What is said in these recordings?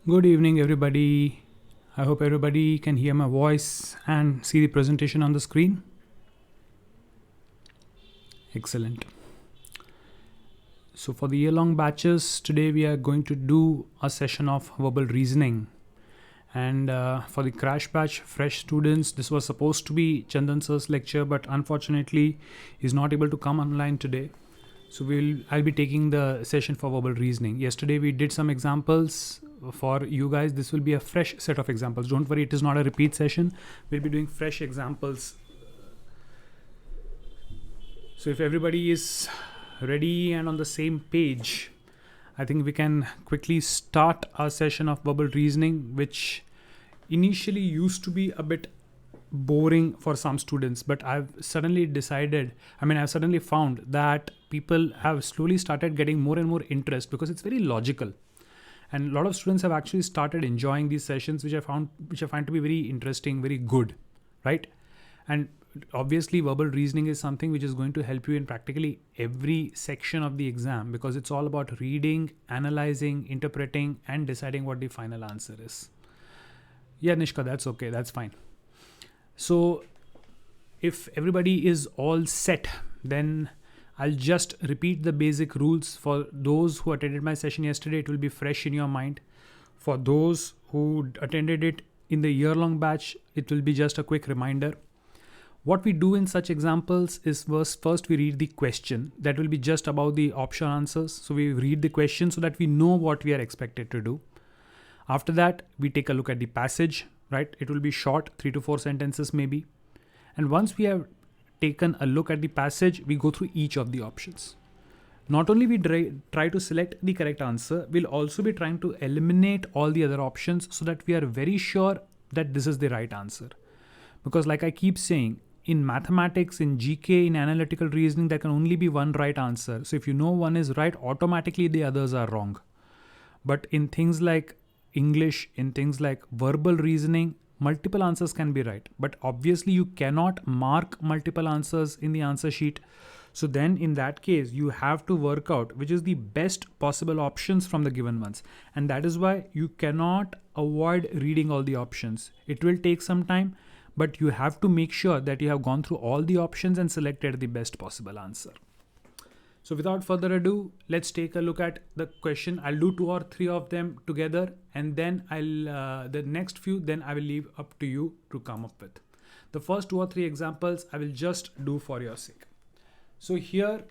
Good evening, everybody. I hope everybody can hear my voice and see the presentation on the screen. Excellent. So, for the year long batches, today we are going to do a session of verbal reasoning. And for the crash batch fresh students, this was supposed to be Chandan sir's lecture, but unfortunately, he's not able to come online today. So I'll be taking the session for verbal reasoning. Yesterday we did some examples for you guys. This will be a fresh set of examples. Don't worry, it is not a repeat session. We'll be doing fresh examples. So if everybody is ready and on the same page, I think we can quickly start our session of verbal reasoning, which initially used to be a bit boring for some students, but I've suddenly found that people have slowly started getting more and more interest because it's very logical, and a lot of students have actually started enjoying these sessions, which I find to be very interesting, very good, right? And obviously verbal reasoning is something which is going to help you in practically every section of the exam, because it's all about reading, analyzing, interpreting, and deciding what the final answer is. Yeah, Nishka, that's okay, that's fine. So if everybody is all set, then I'll just repeat the basic rules. For those who attended my session yesterday, it will be fresh in your mind. For those who attended it in the year-long batch, it will be just a quick reminder. What we do in such examples is first we read the question. That will be just about the option answers. So we read the question so that we know what we are expected to do. After that, we take a look at the passage, right? It will be short, 3 to 4 sentences maybe. And once we have taken a look at the passage, we go through each of the options. Not only we try to select the correct answer, we'll also be trying to eliminate all the other options so that we are very sure that this is the right answer. Because like I keep saying, in mathematics, in GK, in analytical reasoning, there can only be one right answer. So if you know one is right, automatically the others are wrong. But in things like English, in things like verbal reasoning, multiple answers can be right, but obviously you cannot mark multiple answers in the answer sheet. So then in that case, you have to work out which is the best possible options from the given ones. And that is why you cannot avoid reading all the options. It will take some time, but you have to make sure that you have gone through all the options and selected the best possible answer. So without further ado, let's take a look at the question. I'll do 2 or 3 of them together, and then the next few, then I will leave up to you to come up with. The first 2 or 3 examples I will just do for your sake. So here,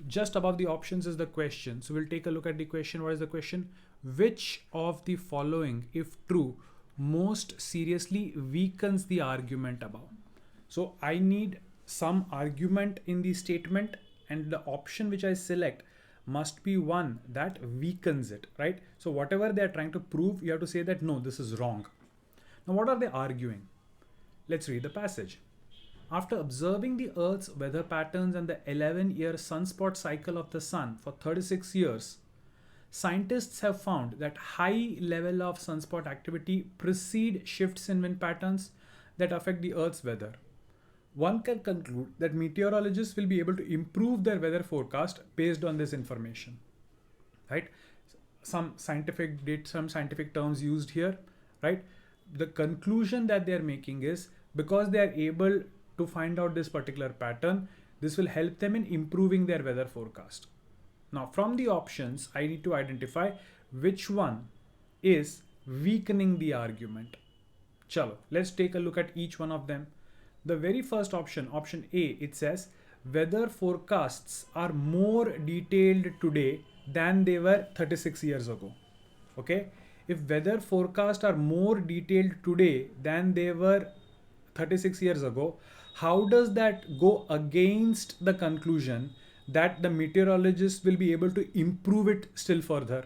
just above the options is the question. So we'll take a look at the question. What is the question? Which of the following, if true, most seriously weakens the argument above? So I need some argument in the statement, and the option which I select must be one that weakens it, right? So whatever they are trying to prove, you have to say that no, this is wrong. Now what are they arguing? Let's read the passage. After observing the Earth's weather patterns and the 11-year sunspot cycle of the sun for 36 years, scientists have found that high level of sunspot activity precede shifts in wind patterns that affect the Earth's weather. One can conclude that meteorologists will be able to improve their weather forecast based on this information, right? Some scientific terms used here, right? The conclusion that they are making is because they are able to find out this particular pattern, this will help them in improving their weather forecast. Now, from the options, I need to identify which one is weakening the argument. Chalo, let's take a look at each one of them. The very first option, option A, it says weather forecasts are more detailed today than they were 36 years ago. Okay, if weather forecasts are more detailed today than they were 36 years ago, how does that go against the conclusion that the meteorologists will be able to improve it still further,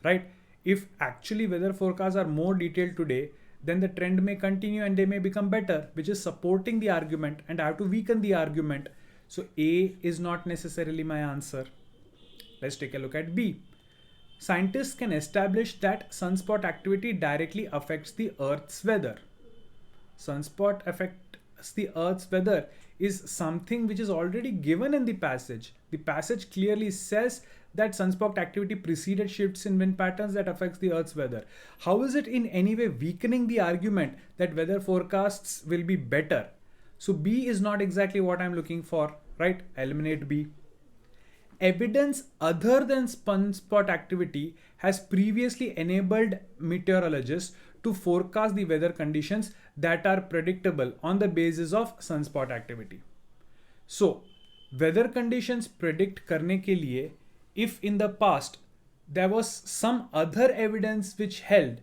right? If actually weather forecasts are more detailed today, then the trend may continue and they may become better, which is supporting the argument, and I have to weaken the argument. So A is not necessarily my answer. Let's take a look at B. Scientists can establish that sunspot activity directly affects the Earth's weather. Sunspot affects the Earth's weather is something which is already given in the passage. The passage clearly says that sunspot activity preceded shifts in wind patterns that affects the Earth's weather. How is it in any way weakening the argument that weather forecasts will be better? So B is not exactly what I'm looking for, right? Eliminate B. Evidence other than sunspot activity has previously enabled meteorologists to forecast the weather conditions that are predictable on the basis of sunspot activity. So, weather conditions predict करने के लिए, if in the past there was some other evidence which held,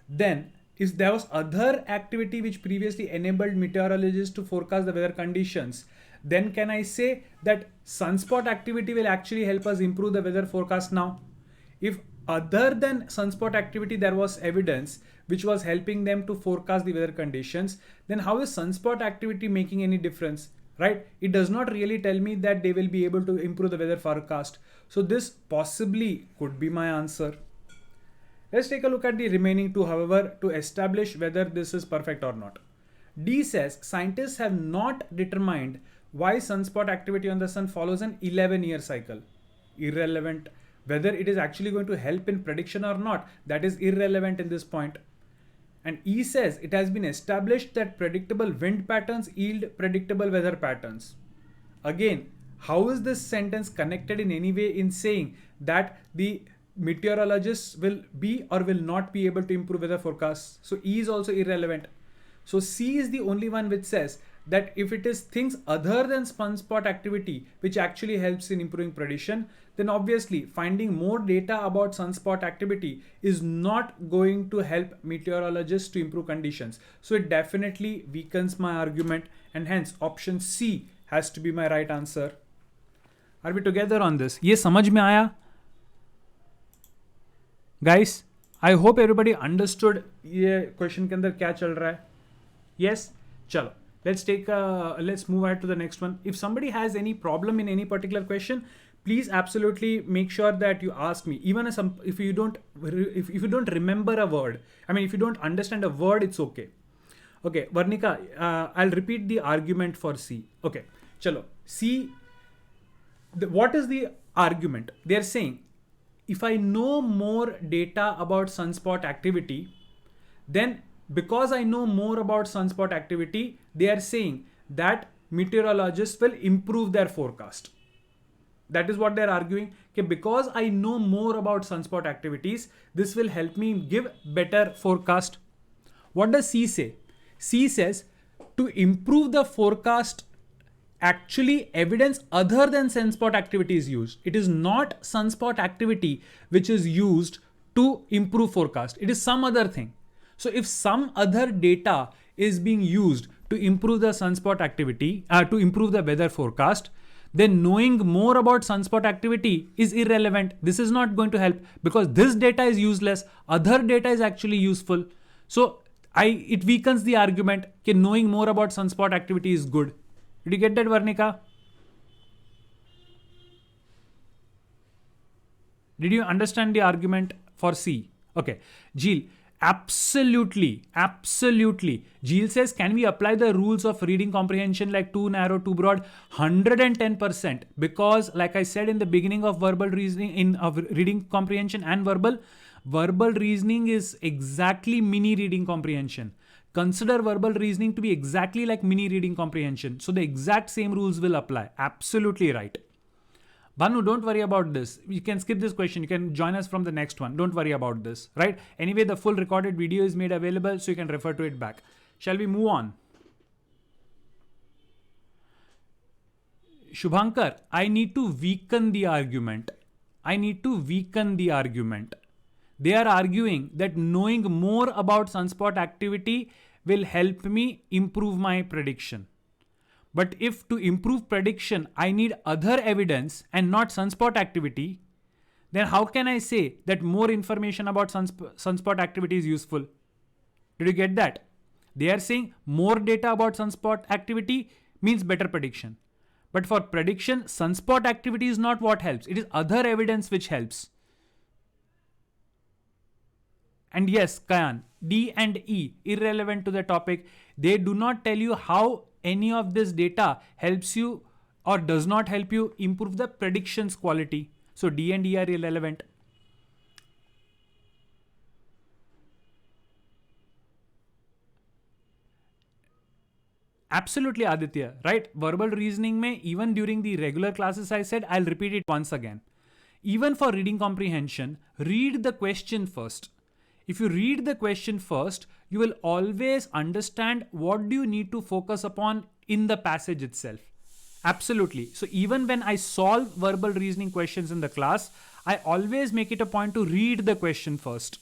then if there was other activity which previously enabled meteorologists to forecast the weather conditions, then can I say that sunspot activity will actually help us improve the weather forecast now? If other than sunspot activity there was evidence which was helping them to forecast the weather conditions, then how is sunspot activity making any difference? Right? It does not really tell me that they will be able to improve the weather forecast. So this possibly could be my answer. Let's take a look at the remaining two, however, to establish whether this is perfect or not. D says scientists have not determined why sunspot activity on the sun follows an 11-year cycle. Irrelevant. Whether it is actually going to help in prediction or not, that is irrelevant in this point. And E says it has been established that predictable wind patterns yield predictable weather patterns. Again, how is this sentence connected in any way in saying that the meteorologists will be or will not be able to improve weather forecasts? So E is also irrelevant. So C is the only one which says that if it is things other than sunspot activity which actually helps in improving prediction, then obviously finding more data about sunspot activity is not going to help meteorologists to improve conditions. So it definitely weakens my argument, and hence option C has to be my right answer. Are we together on this? ये समझ में आया? Guys, I hope everybody understood ये question के अंदर क्या चल रहा है. Yes? चलो. Let's move ahead to the next one. If somebody has any problem in any particular question, please absolutely make sure that you ask me. Even if you don't remember a word, I mean, if you don't understand a word, it's okay. Okay, Varnika, I'll repeat the argument for C. Okay, chalo. C, what is the argument? They're saying, if I know more data about sunspot activity, then because I know more about sunspot activity, they are saying that meteorologists will improve their forecast. That is what they're arguing. Okay, because I know more about sunspot activities, this will help me give better forecast. What does C say? C says to improve the forecast, actually evidence other than sunspot activity is used. It is not sunspot activity which is used to improve forecast. It is some other thing. So if some other data is being used to improve the sunspot activity, to improve the weather forecast, then knowing more about sunspot activity is irrelevant. This is not going to help because this data is useless. Other data is actually useful. So it weakens the argument that knowing more about sunspot activity is good. Did you get that, Varnika? Did you understand the argument for C? Okay. Jill, absolutely. Jill says, can we apply the rules of reading comprehension like too narrow, too broad? 110%. Because like I said in the beginning of verbal reasoning, of reading comprehension and verbal reasoning is exactly mini reading comprehension. Consider verbal reasoning to be exactly like mini reading comprehension. So the exact same rules will apply. Absolutely right. Banu, don't worry about this. You can skip this question. You can join us from the next one. Don't worry about this, right? Anyway, the full recorded video is made available, so you can refer to it back. Shall we move on? Shubhankar, I need to weaken the argument. They are arguing that knowing more about sunspot activity will help me improve my prediction. But if to improve prediction, I need other evidence and not sunspot activity, then how can I say that more information about sunspot activity is useful? Did you get that? They are saying more data about sunspot activity means better prediction. But for prediction, sunspot activity is not what helps. It is other evidence which helps. And yes, Kayan, D and E, irrelevant to the topic. They do not tell you how any of this data helps you or does not help you improve the predictions quality. So D and E are irrelevant. Absolutely, Aditya, right? Verbal reasoning may, even during the regular classes, I said, I'll repeat it once again. Even for reading comprehension, read the question first. If you read the question first, you will always understand what do you need to focus upon in the passage itself. Absolutely. So even when I solve verbal reasoning questions in the class, I always make it a point to read the question first.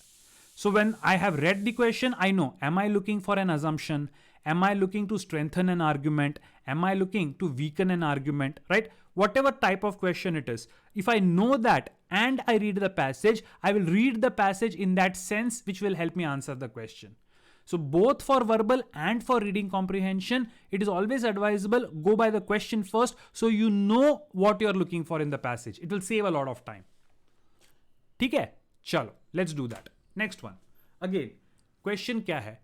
So when I have read the question, I know, am I looking for an assumption? Am I looking to strengthen an argument? Am I looking to weaken an argument, right? Whatever type of question it is. If I know that and I read the passage, I will read the passage in that sense, which will help me answer the question. So both for verbal and for reading comprehension, it is always advisable, go by the question first so you know what you're looking for in the passage. It will save a lot of time. ठीक है? चलो, let's do that. Next one. Again, question क्या है?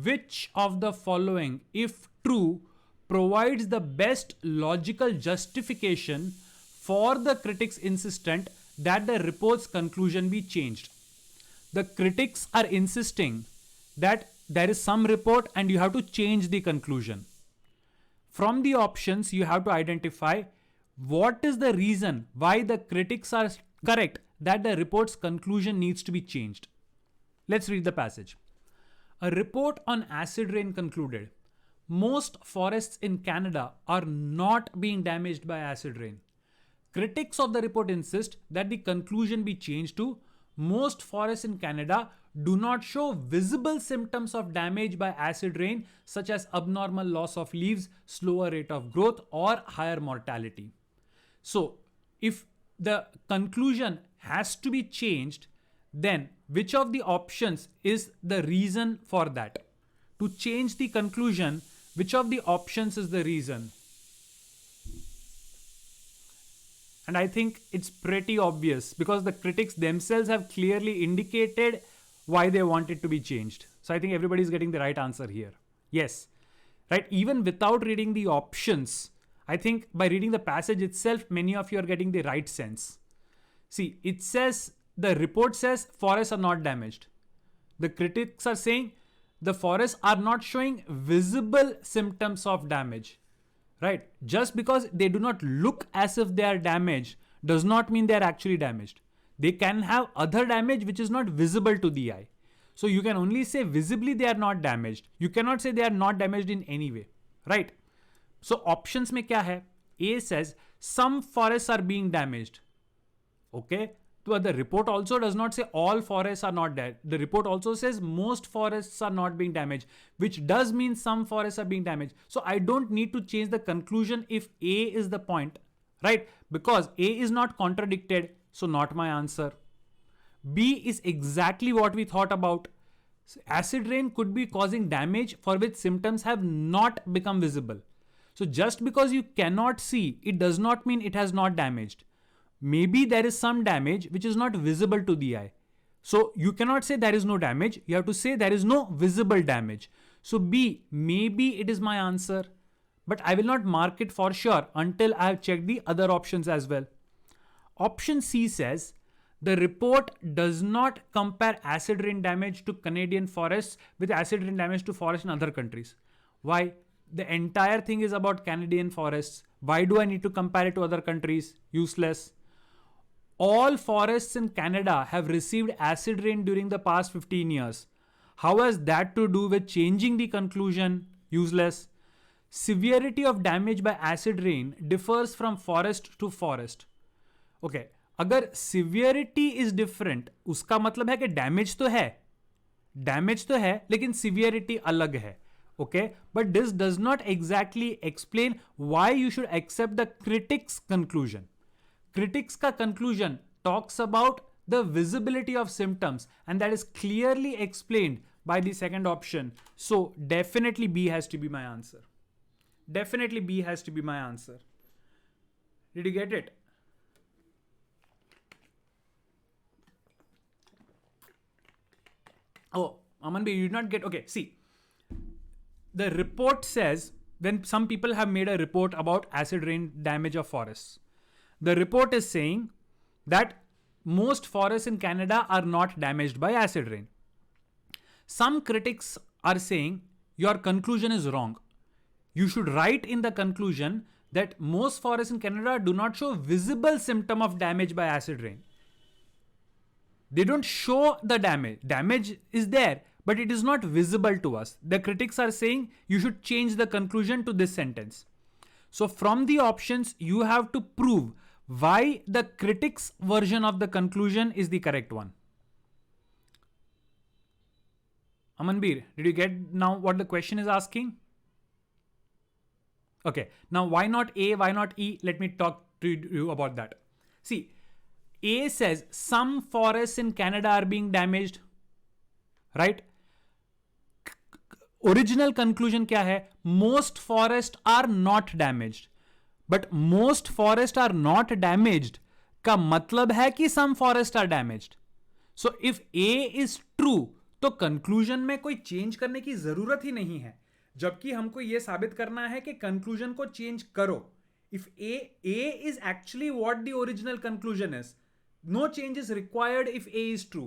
Which of the following, if true, provides the best logical justification for the critics' insistent that the report's conclusion be changed? The critics are insisting that there is some report and you have to change the conclusion. From the options, you have to identify what is the reason why the critics are correct that the report's conclusion needs to be changed. Let's read the passage. A report on acid rain concluded, most forests in Canada are not being damaged by acid rain. Critics of the report insist that the conclusion be changed to, most forests in Canada do not show visible symptoms of damage by acid rain, such as abnormal loss of leaves, slower rate of growth, or higher mortality. So, if the conclusion has to be changed, then which of the options is the reason for that? To change the conclusion, which of the options is the reason? And I think it's pretty obvious because the critics themselves have clearly indicated why they want it to be changed. So I think everybody's getting the right answer here. Yes, right? Even without reading the options, I think by reading the passage itself, many of you are getting the right sense. See, it says, the report says forests are not damaged. The critics are saying the forests are not showing visible symptoms of damage. Right? Just because they do not look as if they are damaged does not mean they are actually damaged. They can have other damage which is not visible to the eye. So you can only say visibly they are not damaged. You cannot say they are not damaged in any way. Right? So options में क्या है? A says some forests are being damaged. Okay? But the report also does not say all forests are not dead. The report also says most forests are not being damaged, which does mean some forests are being damaged. So I don't need to change the conclusion if A is the point, right? Because A is not contradicted, so not my answer. B is exactly what we thought about. Acid rain could be causing damage for which symptoms have not become visible. So just because you cannot see, it does not mean it has not damaged. Maybe there is some damage which is not visible to the eye. So you cannot say there is no damage. You have to say there is no visible damage. So B, maybe it is my answer. But I will not mark it for sure until I have checked the other options as well. Option C says, the report does not compare acid rain damage to Canadian forests with acid rain damage to forests in other countries. Why? The entire thing is about Canadian forests. Why do I need to compare it to other countries? Useless. All forests in Canada have received acid rain during the past 15 years. How has that to do with changing the conclusion? Useless. Severity of damage by acid rain differs from forest to forest. Okay, अगर severity is different, उसका मतलब है कि damage तो है. Damage तो है, लेकिन severity अलग है. Okay, but this does not exactly explain why you should accept the critic's conclusion. Critics ka conclusion talks about the visibility of symptoms, and that is clearly explained by the second option. So definitely B has to be my answer. Definitely B has to be my answer. Did you get it? Oh, Aman B, you did not get. Okay, see. The report says when some people have made a report about acid rain damage of forests. The report is saying that most forests in Canada are not damaged by acid rain. Some critics are saying your conclusion is wrong. You should write in the conclusion that most forests in Canada do not show visible symptom of damage by acid rain. They don't show the damage. Damage is there, but it is not visible to us. The critics are saying you should change the conclusion to this sentence. So from the options, you have to prove why the critics' version of the conclusion is the correct one. Amanbir, did you get now what the question is asking? Okay, now why not A, why not E? Let me talk to you about that. See, A says some forests in Canada are being damaged, right? Original conclusion क्या है? Most forests are not damaged. But most forests are not damaged का मतलब है कि some forests are damaged. So if A is true, तो conclusion में कोई change करने की जरूरत ही नहीं है, जबकि हमको यह साबित करना है कि कंक्लूजन को चेंज करो. If A is actually what the original conclusion is, no change is required if A is true,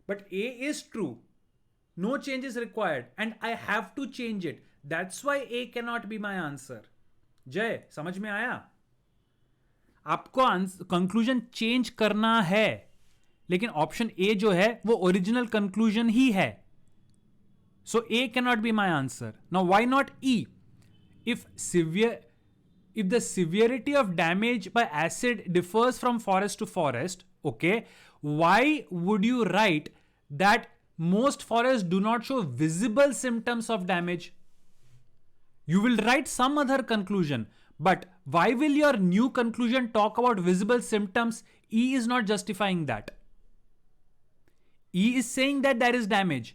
but A is true, no change is required and I have to change it. That's why A can not be my answer. Jay, समझ में आया? आपको conclusion change करना है, लेकिन option A जो है वो ओरिजिनल कंक्लूजन ही है. So A can not be my answer. Now why not E? If the severity of damage by acid differs from forest to forest, okay, why would you write that most forests do not show visible symptoms of damage? You will write some other conclusion, but why will your new conclusion talk about visible symptoms? E is not justifying that. E is saying that there is damage,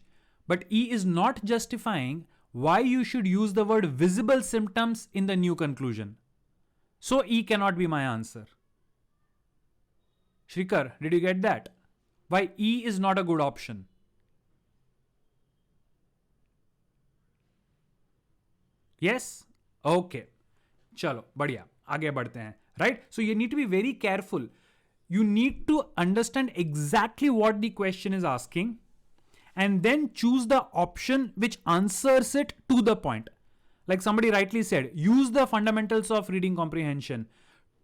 but E is not justifying why you should use the word visible symptoms in the new conclusion. So E cannot be my answer. Shrikar, did you get that? Why E is not a good option? Yes? Okay. चलो बढ़िया, आगे बढ़ते हैं. Right? So you need to be very careful. You need to understand exactly what the question is asking and then choose the option which answers it to the point. Like somebody rightly said, use the fundamentals of reading comprehension.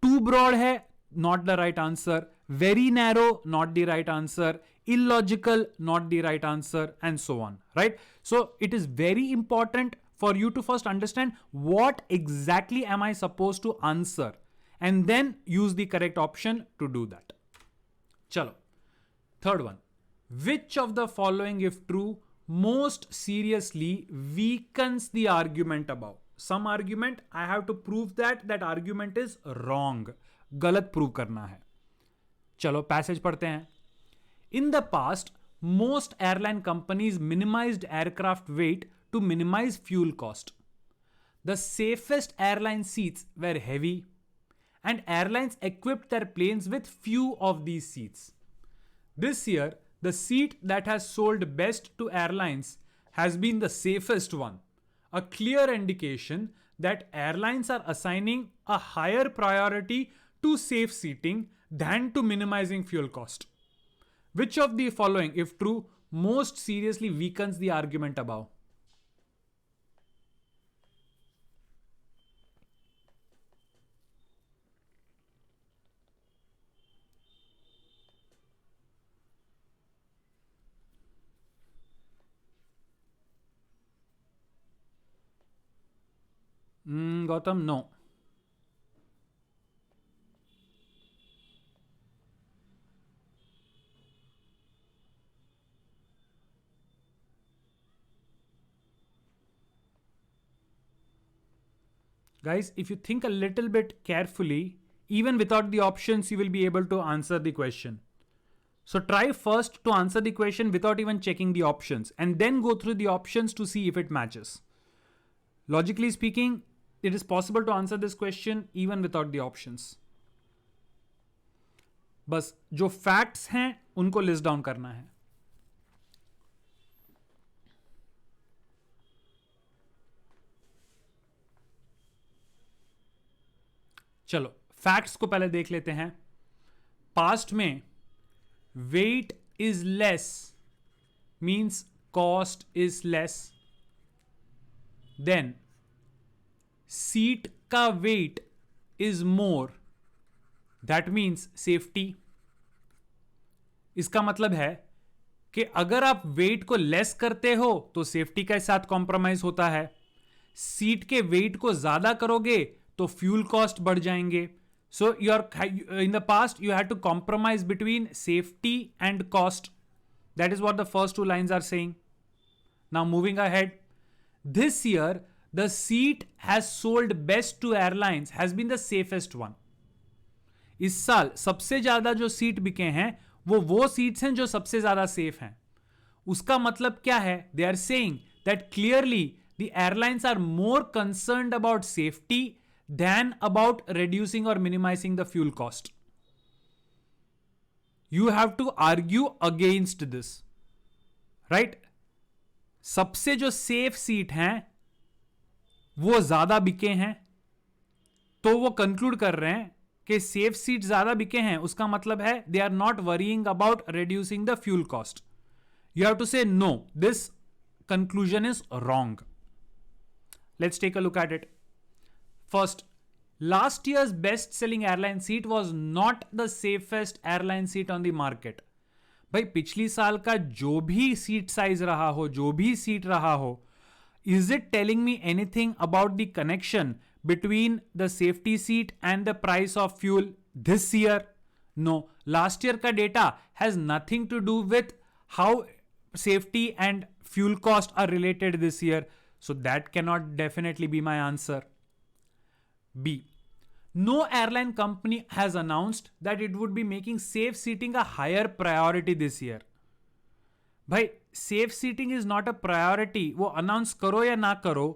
Too broad hai, not the right answer. Very narrow, not the right answer. Illogical, not the right answer, and so on. Right? So it is very important for you to first understand what exactly am I supposed to answer, and then use the correct option to do that. Chalo. Third one. Which of the following, if true, most seriously weakens the argument above? Some argument, I have to prove that argument is wrong. गलत prove करना है. चलो passage पढ़ते हैं. In the past, most airline companies minimized aircraft weight to minimize fuel cost. The safest airline seats were heavy, and airlines equipped their planes with few of these seats. This year, the seat that has sold best to airlines has been the safest one, a clear indication that airlines are assigning a higher priority to safe seating than to minimizing fuel cost. Which of the following, if true, most seriously weakens the argument above? Gautam, no. Guys, if you think a little bit carefully, even without the options, you will be able to answer the question. So try first to answer the question without even checking the options, and then go through the options to see if it matches. Logically speaking, it is possible to answer this question even without the options. बस जो facts हैं उनको list down करना है. चलो facts को पहले देख लेते हैं. पास्ट में weight is less means cost is less. Then seat का weight is more, that means safety. इसका मतलब है कि अगर आप वेट को लेस करते हो तो सेफ्टी के साथ कॉम्प्रोमाइज होता है. सीट के वेट को ज्यादा करोगे तो फ्यूल कॉस्ट बढ़ जाएंगे. सो in the past you had to compromise between safety and cost. That is what the first two lines are saying. Now moving ahead, this year the seat has sold best to airlines has been the safest one. इस साल सबसे ज्यादा जो seat बिके हैं वो seats हैं जो सबसे ज्यादा सेफ हैं. उसका मतलब क्या है? They are saying that clearly the airlines are more concerned about safety than about reducing or minimizing the fuel cost. You have to argue against this, right? सबसे जो सेफ सीट हैं वो ज्यादा बिके हैं, तो वो कंक्लूड कर रहे हैं कि सेफ सीट ज्यादा बिके हैं. उसका मतलब है they are not worrying about reducing the fuel cost. You have to say no, this conclusion is wrong. Let's take a look at it. First, last year's best-selling airline seat was not the safest airline seat on the market. भाई पिछली साल का जो भी seat size रहा हो, जो भी सीट रहा हो, is it telling me anything about the connection between the safety seat and the price of fuel this year? No. Last year का data has nothing to do with how safety and fuel cost are related this year. So that cannot definitely be my answer. B. No airline company has announced that it would be making safe seating a higher priority this year. भाई safe seating is not a priority. वो announce करो या ना करो,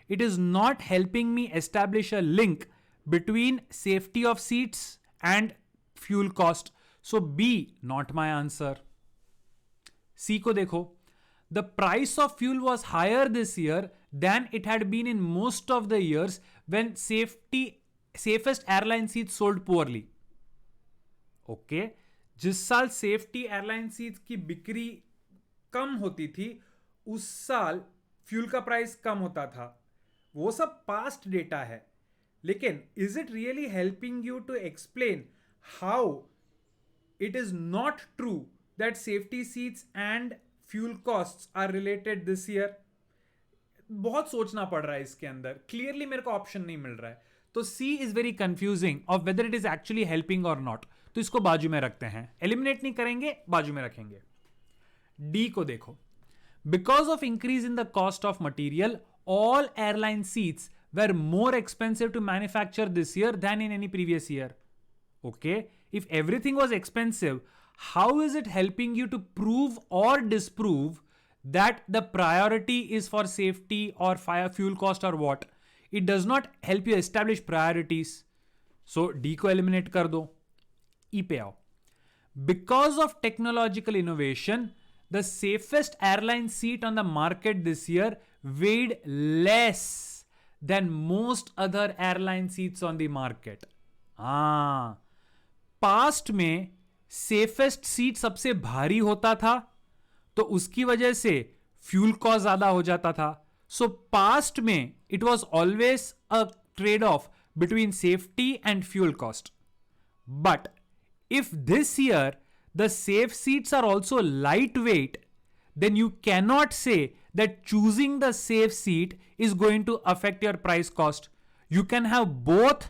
it is not helping me establish a link between safety of seats and fuel cost. So B, not my answer. C को देखो. The price of fuel was higher this year than it had been in most of the years when safest airline seats sold poorly. Okay, जिस साल safety airline seats की बिक्री कम होती थी उस साल फ्यूल का प्राइस कम होता था. वो सब पास्ट डेटा है. लेकिन is it really helping you to explain how it is not true that safety seats and fuel costs are related this year? बहुत सोचना पड़ रहा है इसके अंदर. क्लियरली मेरे को ऑप्शन नहीं मिल रहा है. तो C is very confusing of whether it is actually helping और नॉट. तो इसको बाजू में रखते हैं, एलिमिनेट नहीं करेंगे, बाजू में रखेंगे. डी को देखो. Because of increase in the cost of material, all airline seats were more expensive to manufacture this year than in any previous year. Okay, if everything was expensive, how is it helping you to prove or disprove that the priority is for safety or fire fuel cost or what? It does not help you establish priorities. So D को eliminate कर दो. E पे आओ. Because of technological innovation, the safest airline seat on the market this year weighed less than most other airline seats on the market. Past में safest seat सबसे भारी होता था तो उसकी वजह से फ्यूल कॉस्ट ज्यादा हो जाता था. सो पास्ट में it was always a trade off between safety and fuel cost. But if this year the safe seats are also light weight, then you cannot say that choosing the safe seat is going to affect your price cost. You can have both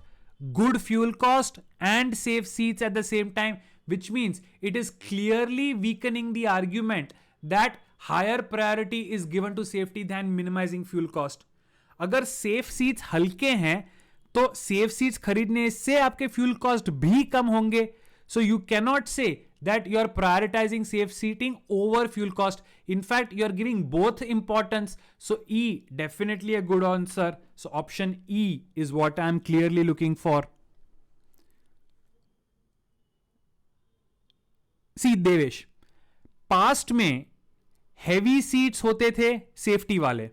good fuel cost and safe seats at the same time, which means it is clearly weakening the argument that higher priority is given to safety than minimizing fuel cost. अगर safe seats हल्के हैं तो safe seats खरीदने से आपके fuel cost भी कम होंगे. So you cannot say that you are prioritizing safe seating over fuel cost. In fact, you are giving both importance. So E, definitely a good answer. So option E is what I am clearly looking for. See, Devesh, past में heavy seats होते थे safety वाले.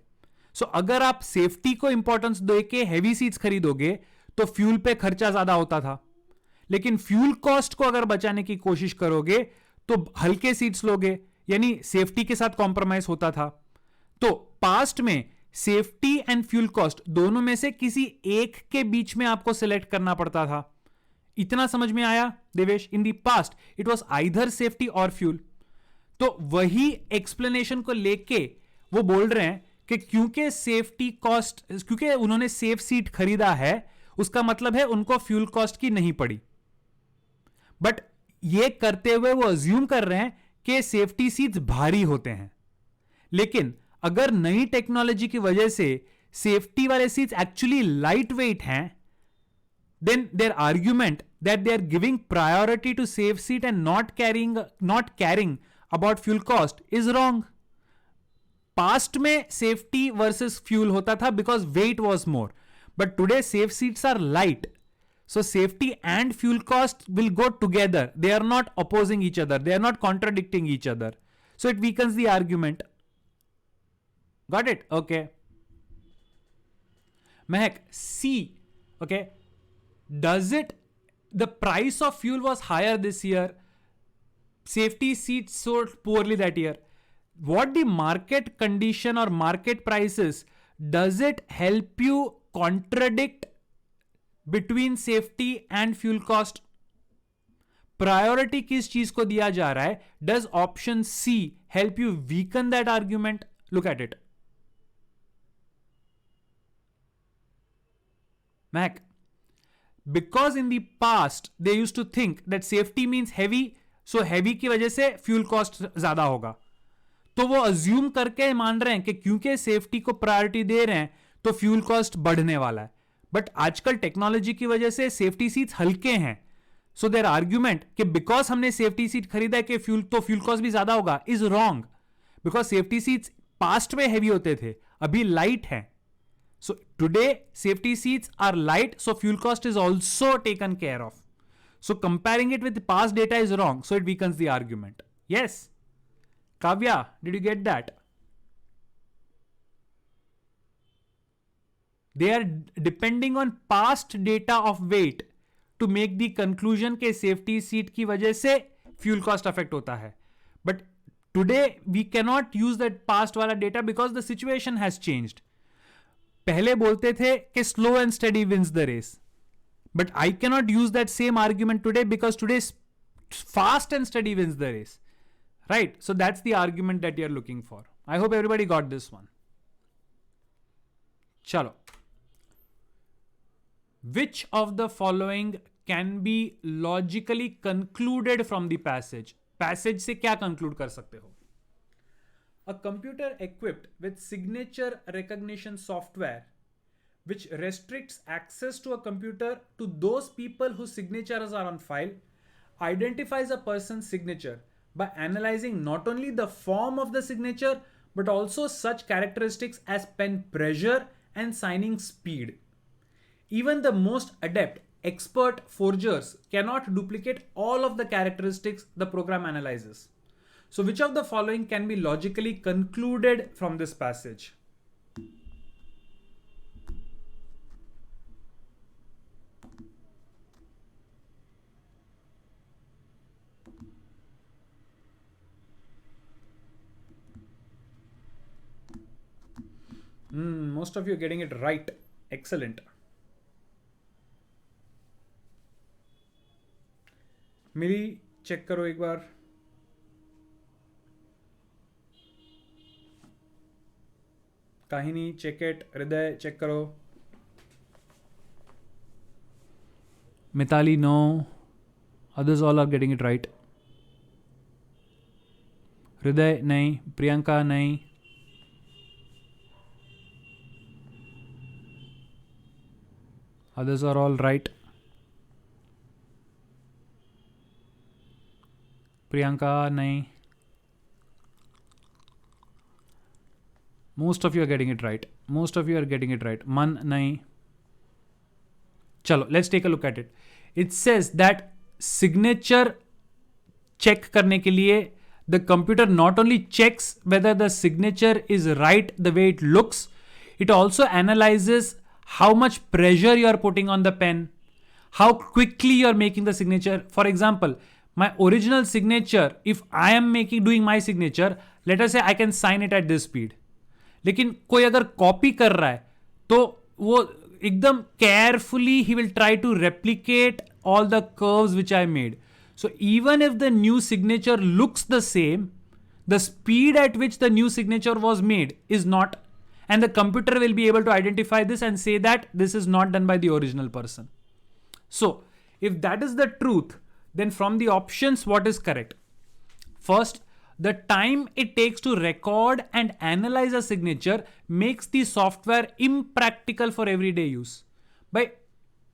So अगर आप safety को importance दे के heavy seats खरीदोगे तो फ्यूल पे खर्चा ज्यादा होता था, लेकिन फ्यूल कॉस्ट को अगर बचाने की कोशिश करोगे तो हल्के सीट्स लोगे, यानी सेफ्टी के साथ कॉम्प्रोमाइज होता था। तो पास्ट में सेफ्टी एंड फ्यूल कॉस्ट दोनों में से किसी एक के बीच में आपको सिलेक्ट करना पड़ता था। इतना समझ में आया Devesh? In the past it was either safety और फ्यूल। तो वही एक्सप्लेनेशन को लेके वो बोल रहे हैं कि क्योंकि सेफ्टी कॉस्ट, क्योंकि उन्होंने सेफ सीट खरीदा है, उसका मतलब है उनको फ्यूल कॉस्ट की नहीं पड़ी। बट ये करते हुए वो अज्यूम कर रहे हैं कि सेफ्टी सीट्स भारी होते हैं, लेकिन अगर नई टेक्नोलॉजी की वजह से सेफ्टी वाले सीट्स एक्चुअली लाइट वेट हैं, then their argument that they are giving priority to safe seat and not caring about fuel cost is wrong. Past में safety versus fuel होता था because weight was more, but today safe seats are light, so safety and fuel cost will go together. They are not opposing each other, they are not contradicting each other, so it weakens the argument. Got it? Okay. Mehak, C. Okay. Does it, the price of fuel was higher this year, safety seats sold poorly that year. What the market condition or market prices, does it help you contradict between safety and fuel cost? Priority किस चीज को दिया जा रहा है? Does option C help you weaken that argument? Look at it. Mac, because in the past they used to think that safety means heavy, so heavy की वजह से फ्यूल कॉस्ट ज्यादा होगा, तो वो अज्यूम करके मान रहे हैं कि क्योंकि सेफ्टी को प्रायोरिटी दे रहे हैं तो फ्यूल कॉस्ट बढ़ने वाला है। बट आजकल टेक्नोलॉजी की वजह से सेफ्टी सीट्स हल्के हैं, सो देयर आर्ग्यूमेंट कि बिकॉज हमने सेफ्टी सीट खरीदा है कि फ्यूल कॉस्ट भी ज्यादा होगा is wrong, because safety seats past में हैवी होते थे, अभी लाइट है। So today safety seats are light, so fuel cost is also taken care of. So comparing it with the past data is wrong, so it weakens the argument. Yes. Kavya, did you get that? They are depending on past data of weight to make the conclusion कि safety seat की वजह से fuel cost affect होता है. But today we cannot use that past वाला data because the situation has changed. पहले बोलते थे कि slow and steady wins the race, but I cannot use that same argument today because today fast and steady wins the race, right? So that's the argument that you are looking for. I hope everybody got this one. चलो, which of the following can be logically concluded from the passage? Passage से क्या conclude कर सकते हो? A computer equipped with signature recognition software which restricts access to a computer to those people whose signatures are on file identifies a person's signature by analyzing not only the form of the signature but also such characteristics as pen pressure and signing speed. Even the most adept expert forgers cannot duplicate all of the characteristics the program analyzes. So which of the following can be logically concluded from this passage? Most of you are getting it right. Excellent. Mili, check करो एक बार. Kahini check it. Hriday check करो. Mitali no. Others all are getting it right. Hriday नहीं. प्रियंका नहीं. Others are all right. Priyanka नहीं. Most of you are getting it right. Most of you are getting it right. Man nahi. Chalo, let's take a look at it. It says that signature check करने के लिए the computer not only checks whether the signature is right the way it looks, it also analyzes how much pressure you are putting on the pen, how quickly you are making the signature. For example, my original signature, if I am doing my signature, let us say I can sign it at this speed. लेकिन कोई अगर copy कर रहा है तो वो एकदम carefully he will try to replicate all the curves which I made. So even if the new signature looks the same, the speed at which the new signature was made is not, and the computer will be able to identify this and say that this is not done by the original person. So if that is the truth, then from the options, what is correct? First, the time it takes to record and analyze a signature makes the software impractical for everyday use. By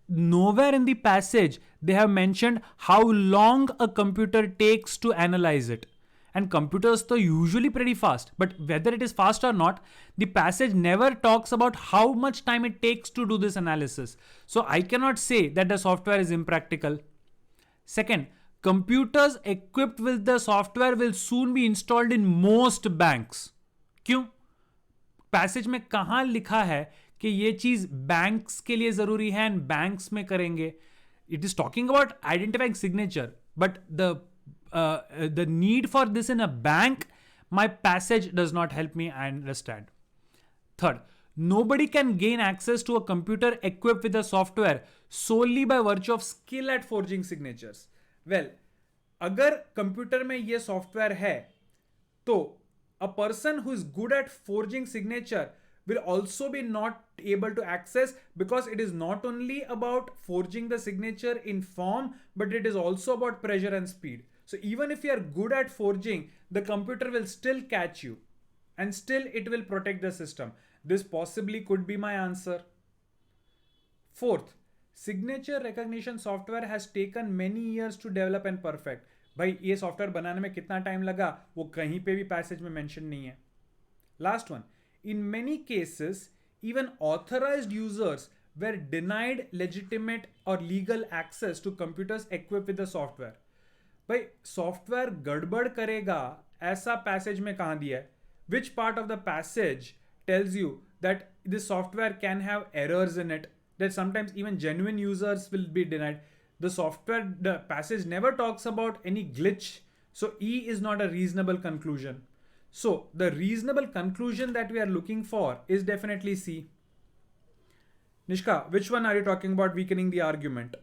nowhere in the passage they have mentioned how long a computer takes to analyze it. And computers are usually pretty fast, but whether it is fast or not, the passage never talks about how much time it takes to do this analysis. So I cannot say that the software is impractical. Second, computers equipped with the software will soon be installed in most banks. क्यों? Passage में कहाँ लिखा है कि ये चीज banks के लिए जरूरी है एंड बैंक्स में करेंगे? It is talking about identifying signature, but the need for this in a bank, my passage does not help me understand. Third, nobody can gain access to a computer equipped with the software solely by virtue of skill at forging signatures. Well, अगर computer में ये software है तो a person who is good at forging signature will also be not able to access, because it is not only about forging the signature in form, but it is also about pressure and speed. So even if you are good at forging, the computer will still catch you and still it will protect the system. This possibly could be my answer. Fourth, signature recognition software has taken many years to develop and perfect. भाई ये software बनाने में कितना time लगा वो कहीं पे भी पैसेज में मेंशन नहीं है. Last one, in many cases even authorised users were denied legitimate or legal access to computers equipped with the software. भाई सॉफ्टवेयर गड़बड़ करेगा ऐसा पैसेज में कहाँ दिया है? Which part of the passage tells you that this software can have errors in it, that sometimes even genuine users will be denied? The passage never talks about any glitch. So E is not a reasonable conclusion. So the reasonable conclusion that we are looking for is definitely C. Nishka, which one are you talking about weakening the argument?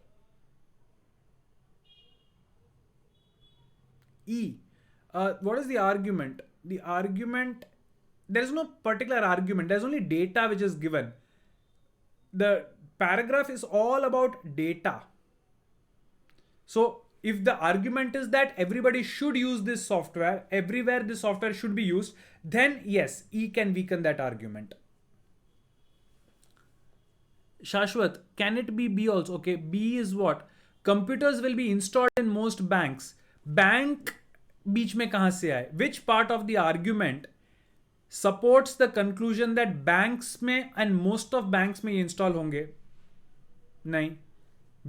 E. What is the argument? The argument, there is no particular argument. There's only data which is given. The paragraph is all about data. So if the argument is that everybody should use this software, everywhere this software should be used, then yes, E can weaken that argument. Shashwat, can it be B also? Okay, B is what? Computers will be installed in most banks. Bank बीच में कहाँ से आए? Which part of the argument supports the conclusion that banks में and most of banks में install होंगे? नहीं.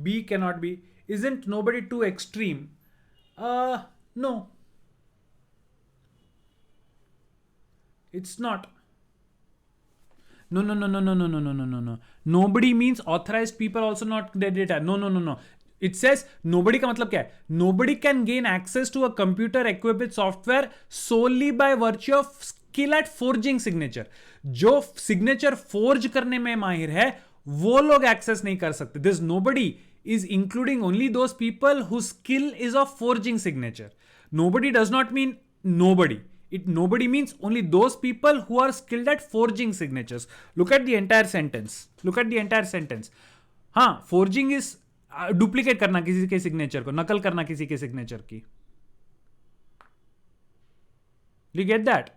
B cannot be. Isn't nobody too extreme? No. It's not. No. Nobody means authorized people also not their data. No. It says nobody का मतलब क्या है? Nobody can gain access to a computer equipped with software solely by virtue of skill at forging signature. जो signature forge करने में माहिर है वो लोग access नहीं कर सकते. This nobody is including only those people whose skill is of forging signature. Nobody does not mean nobody. Nobody means only those people who are skilled at forging signatures. Look at the entire sentence. हाँ, forging is duplicate करना किसी के signature को, नकल करना किसी के signature की. You get that?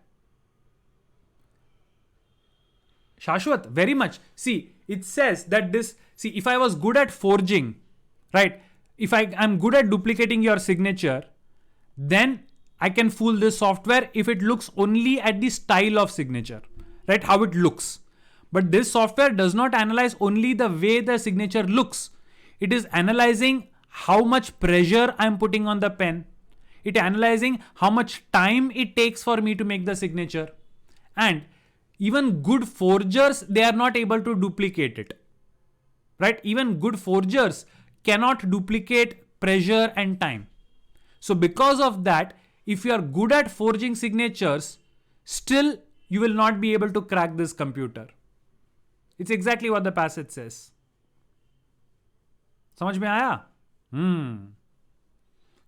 Shashwat, very much. See, it says that if I was good at forging, right? If I am good at duplicating your signature, then I can fool this software if it looks only at the style of signature, right? How it looks. But this software does not analyze only the way the signature looks. It is analyzing how much pressure I'm putting on the pen. It analyzing how much time it takes for me to make the signature. And even good forgers, they are not able to duplicate it. Right? Even good forgers cannot duplicate pressure and time. So because of that, if you are good at forging signatures, still you will not be able to crack this computer. It's exactly what the passage says. समझ में आया?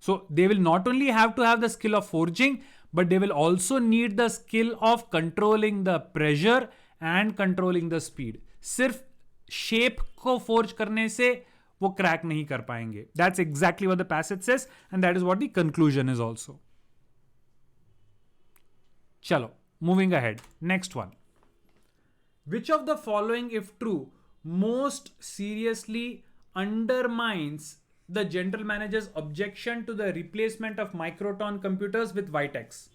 So they will not only have to have the skill of forging, but they will also need the skill of controlling the pressure and controlling the speed. सिर्फ shape को forge करने से वो crack नहीं कर पाएंगे. That's exactly what the passage says, and that is what the conclusion is also. Chalo, moving ahead. Next one. Which of the following, if true, most seriously undermines the general manager's objection to the replacement of microton computers with Vitex?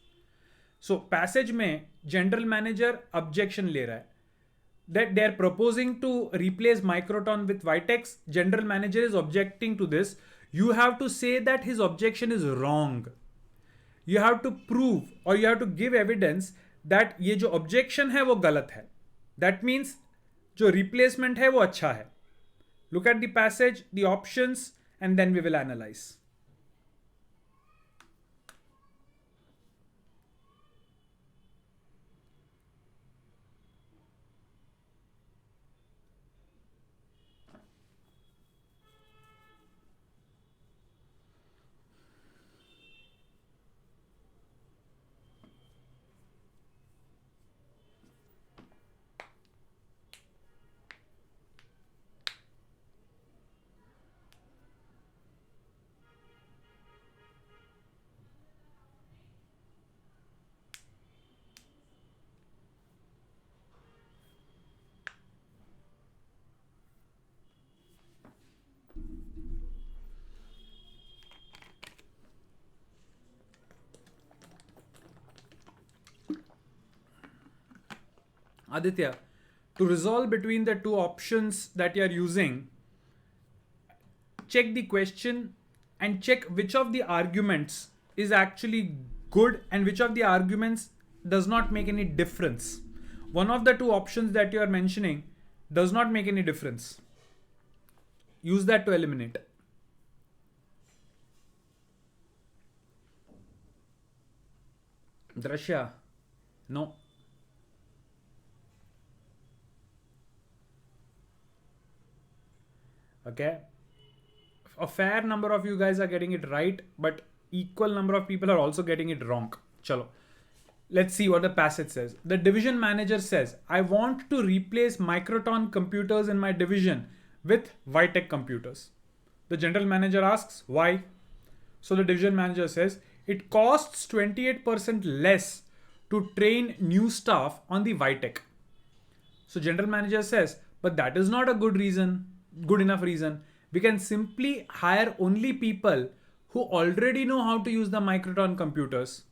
So passage में general manager objection ले रहा है that they are proposing to replace microton with Vitex. General manager is objecting to this. You have to say that his objection is wrong. You have to prove or you have to give evidence that ये जो objection है वो गलत है. That means जो replacement है वो अच्छा है. Look at the passage, the options, and then we will analyze. Aditya, to resolve between the two options that you are using, check the question and check which of the arguments is actually good and which of the arguments does not make any difference. One of the two options that you are mentioning does not make any difference. Use that to eliminate. Drashya, no. Okay, a fair number of you guys are getting it right, but equal number of people are also getting it wrong. Chalo, let's see what the passage says. The division manager says, I want to replace Microton computers in my division with Vitec computers. The general manager asks why. So the division manager says it costs 28% less to train new staff on the Vitec. So general manager says, but that is not a good enough reason. We can simply hire only people who already know how to use the Microton computers.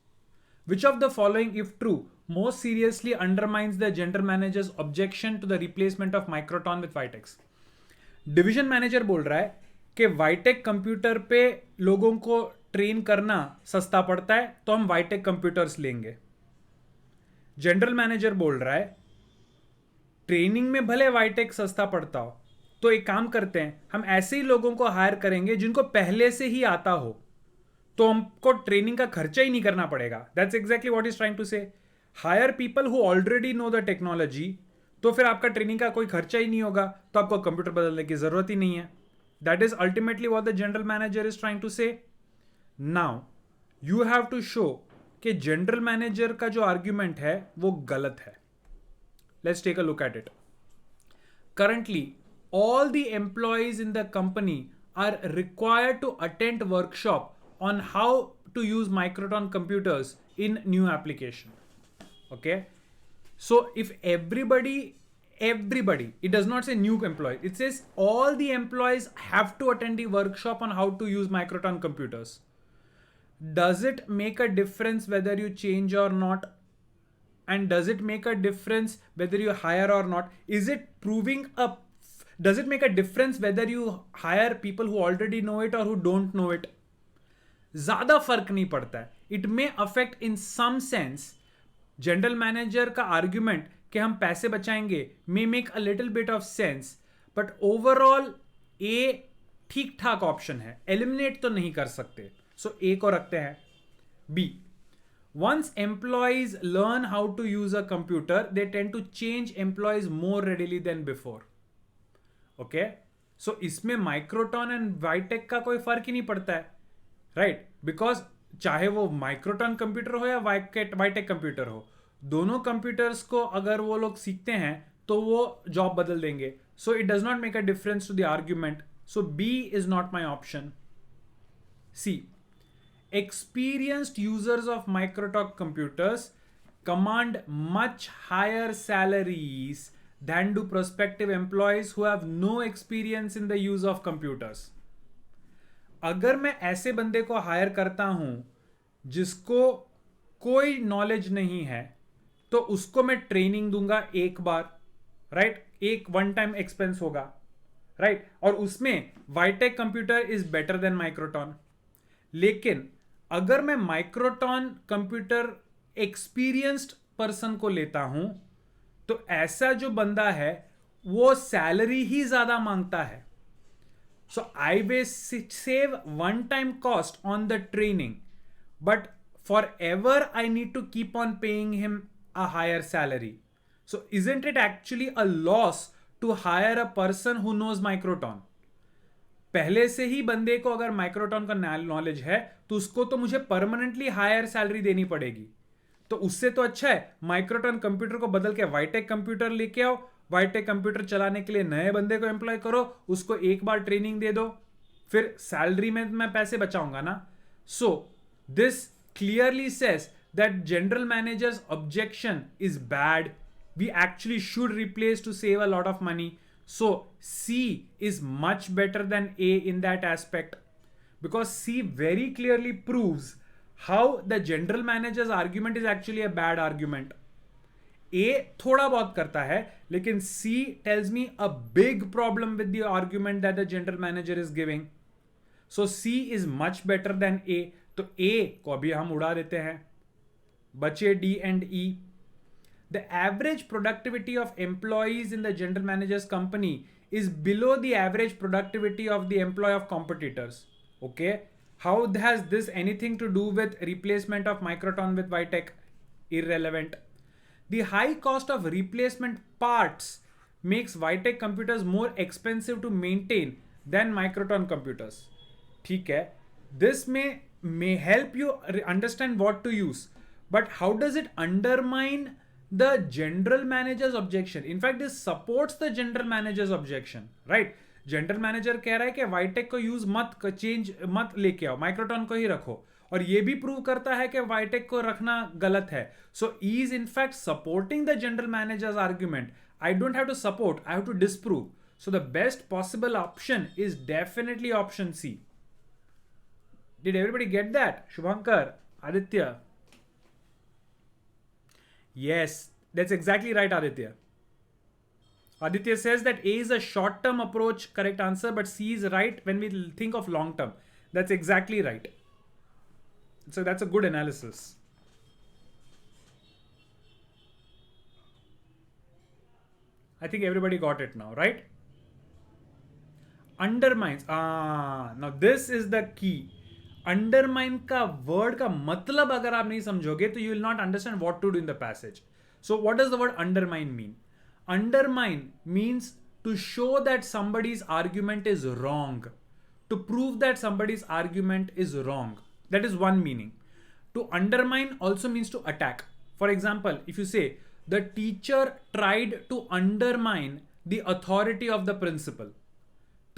Which of the following, if true, most seriously undermines the general manager's objection to the replacement of Microton with Vitex? Division manager बोल रहा है कि Vitec computer पे लोगों को train करना सस्ता पड़ता है, तो हम Vitec कंप्यूटर्स लेंगे. जनरल मैनेजर बोल रहा है ट्रेनिंग में भले Vitec सस्ता पड़ता हो, तो एक काम करते हैं, हम ऐसे ही लोगों को हायर करेंगे जिनको पहले से ही आता हो, तो हमको ट्रेनिंग का खर्चा ही नहीं करना पड़ेगा. That's exactly what is trying to say. Hire people who already know the technology, तो फिर आपका ट्रेनिंग का कोई खर्चा ही नहीं होगा, तो आपको कंप्यूटर बदलने की जरूरत ही नहीं है. That is ultimately what the general manager is trying to say. Now you have to show कि जनरल मैनेजर का जो आर्ग्यूमेंट है वो गलत है. Let's take a look at it. Currently all the employees in the company are required to attend workshop on how to use Microton computers in new application. Okay, so if everybody, it does not say new employee, it says all the employees have to attend the workshop on how to use Microton computers. Does it make a difference whether you change or not? And does it make a difference whether you hire or not? Does it make a difference whether you hire people who already know it or who don't know it? ज़्यादा फर्क नहीं पड़ता है. It may affect in some sense. General manager का argument कि हम पैसे बचाएंगे may make a little bit of sense, but overall a ठीक ठाक ऑप्शन है, एलिमिनेट तो नहीं कर सकते, सो ए को रखते हैं। B, once employees learn how to use a computer they tend to change employees more readily than before. Okay, so इसमें माइक्रोटॉन एंड वाईटेक का कोई फर्क ही नहीं पड़ता है, राइट? बिकॉज चाहे वो माइक्रोटॉन कंप्यूटर हो या वाईटेक कंप्यूटर हो, दोनों कंप्यूटर्स को अगर वो लोग सीखते हैं तो वो जॉब बदल देंगे, so it does not make a difference to the argument, so B is not my option. C, experienced users of Microtalk computers command much higher salaries than do prospective employees who have no experience in the use of computers. अगर मैं ऐसे बंदे को higher करता हूं जिसको कोई knowledge नहीं है, तो उसको मैं ट्रेनिंग दूंगा एक बार, राइट? एक वन टाइम एक्सपेंस होगा, राइट? और उसमें वाईटेक कंप्यूटर इज बेटर देन माइक्रोटॉन। लेकिन अगर मैं माइक्रोटॉन कंप्यूटर एक्सपीरियंस्ड पर्सन को लेता हूं, तो ऐसा जो बंदा है वो सैलरी ही ज्यादा मांगता है, so I will save one time cost on the training, but for ever I need to keep on paying him a higher salary. So isn't it actually a loss to hire a person who knows microtone? पहले से ही बंदे को अगर माइक्रोटॉन का knowledge है तो उसको तो मुझे परमानेंटली हायर सैलरी देनी पड़ेगी, तो उससे तो अच्छा है माइक्रोटॉन कंप्यूटर को बदल के वाईटेक कंप्यूटर लेके आओ, वाईटेक कंप्यूटर चलाने के लिए नए बंदे को एम्प्लॉय करो, उसको एक बार ट्रेनिंग दे दो, फिर सैलरी में मैं पैसे बचाऊंगा ना। So this clearly says that general manager's objection is bad, we actually should replace to save a lot of money. So C is much better than A in that aspect, because C very clearly proves how the general manager's argument is actually a bad argument. A थोड़ा बहुत करता है, लेकिन C tells me a big problem with the argument that the general manager is giving. So C is much better than A. तो A को अभी हम उड़ा देते हैं, बचे D and E. The average productivity of employees in the general manager's company is below the average productivity of the employee of competitors. Okay, how has this anything to do with replacement of Microton with Vitec? Irrelevant. The high cost of replacement parts makes Vitec computers more expensive to maintain than Microton computers. ठीक है, this may help you understand what to use, but how does it undermine the general manager's objection? In fact, this supports the general manager's objection, right? General manager कह रहा है कि वाईटेक को use मत change मत लेके आओ, माइक्रोटॉन को ही रखो, और ये भी प्रूव करता है कि वाईटेक को रखना गलत है. So is in fact supporting the general manager's argument. I don't have to support, I have to disprove. So the best possible option is definitely option C. Did everybody get that? Shubhankar, Aditya? Yes, that's exactly right, Aditya. Aditya says that A is a short-term approach, correct answer, but C is right when we think of long-term. That's exactly right. So that's a good analysis. I think everybody got it now, right? Undermines. Now this is the key. Undermine का word का मतलब अगर आप नहीं समझोगे तो you will not understand what to do in the passage. So what does the word undermine mean? Undermine means to show that somebody's argument is wrong, to prove that somebody's argument is wrong. That is one meaning. To undermine also means to attack. For example, if you say the teacher tried to undermine the authority of the principal,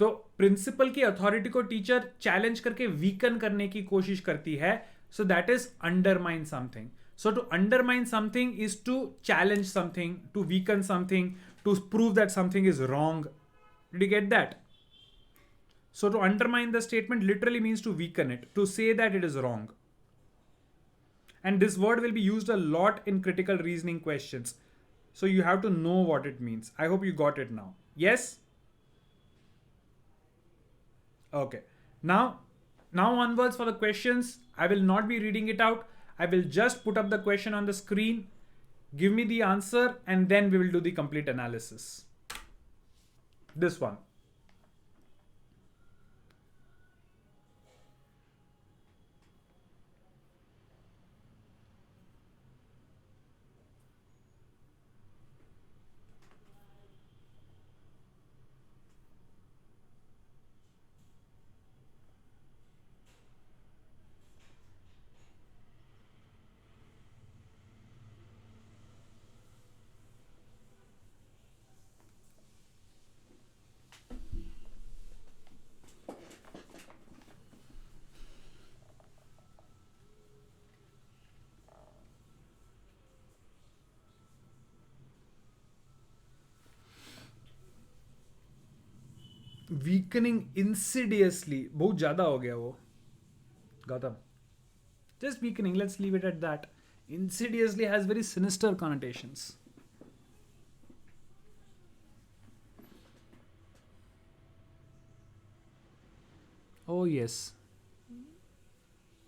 तो principal की authority को teacher challenge करके weaken करने की कोशिश करती है. So that is undermine something. So to undermine something is to challenge something, to weaken something, to prove that something is wrong. Did you get that? So to undermine the statement literally means to weaken it, to say that it is wrong. And this word will be used a lot in critical reasoning questions. So you have to know what it means. I hope you got it now. Yes? Okay. Now onwards for the questions. I will not be reading it out. I will just put up the question on the screen. Give me the answer and then we will do the complete analysis. This one. Weakening insidiously, बहुत ज़्यादा हो गया वो Gautam. Just weakening, let's leave it at that. Insidiously has very sinister connotations. Oh yes,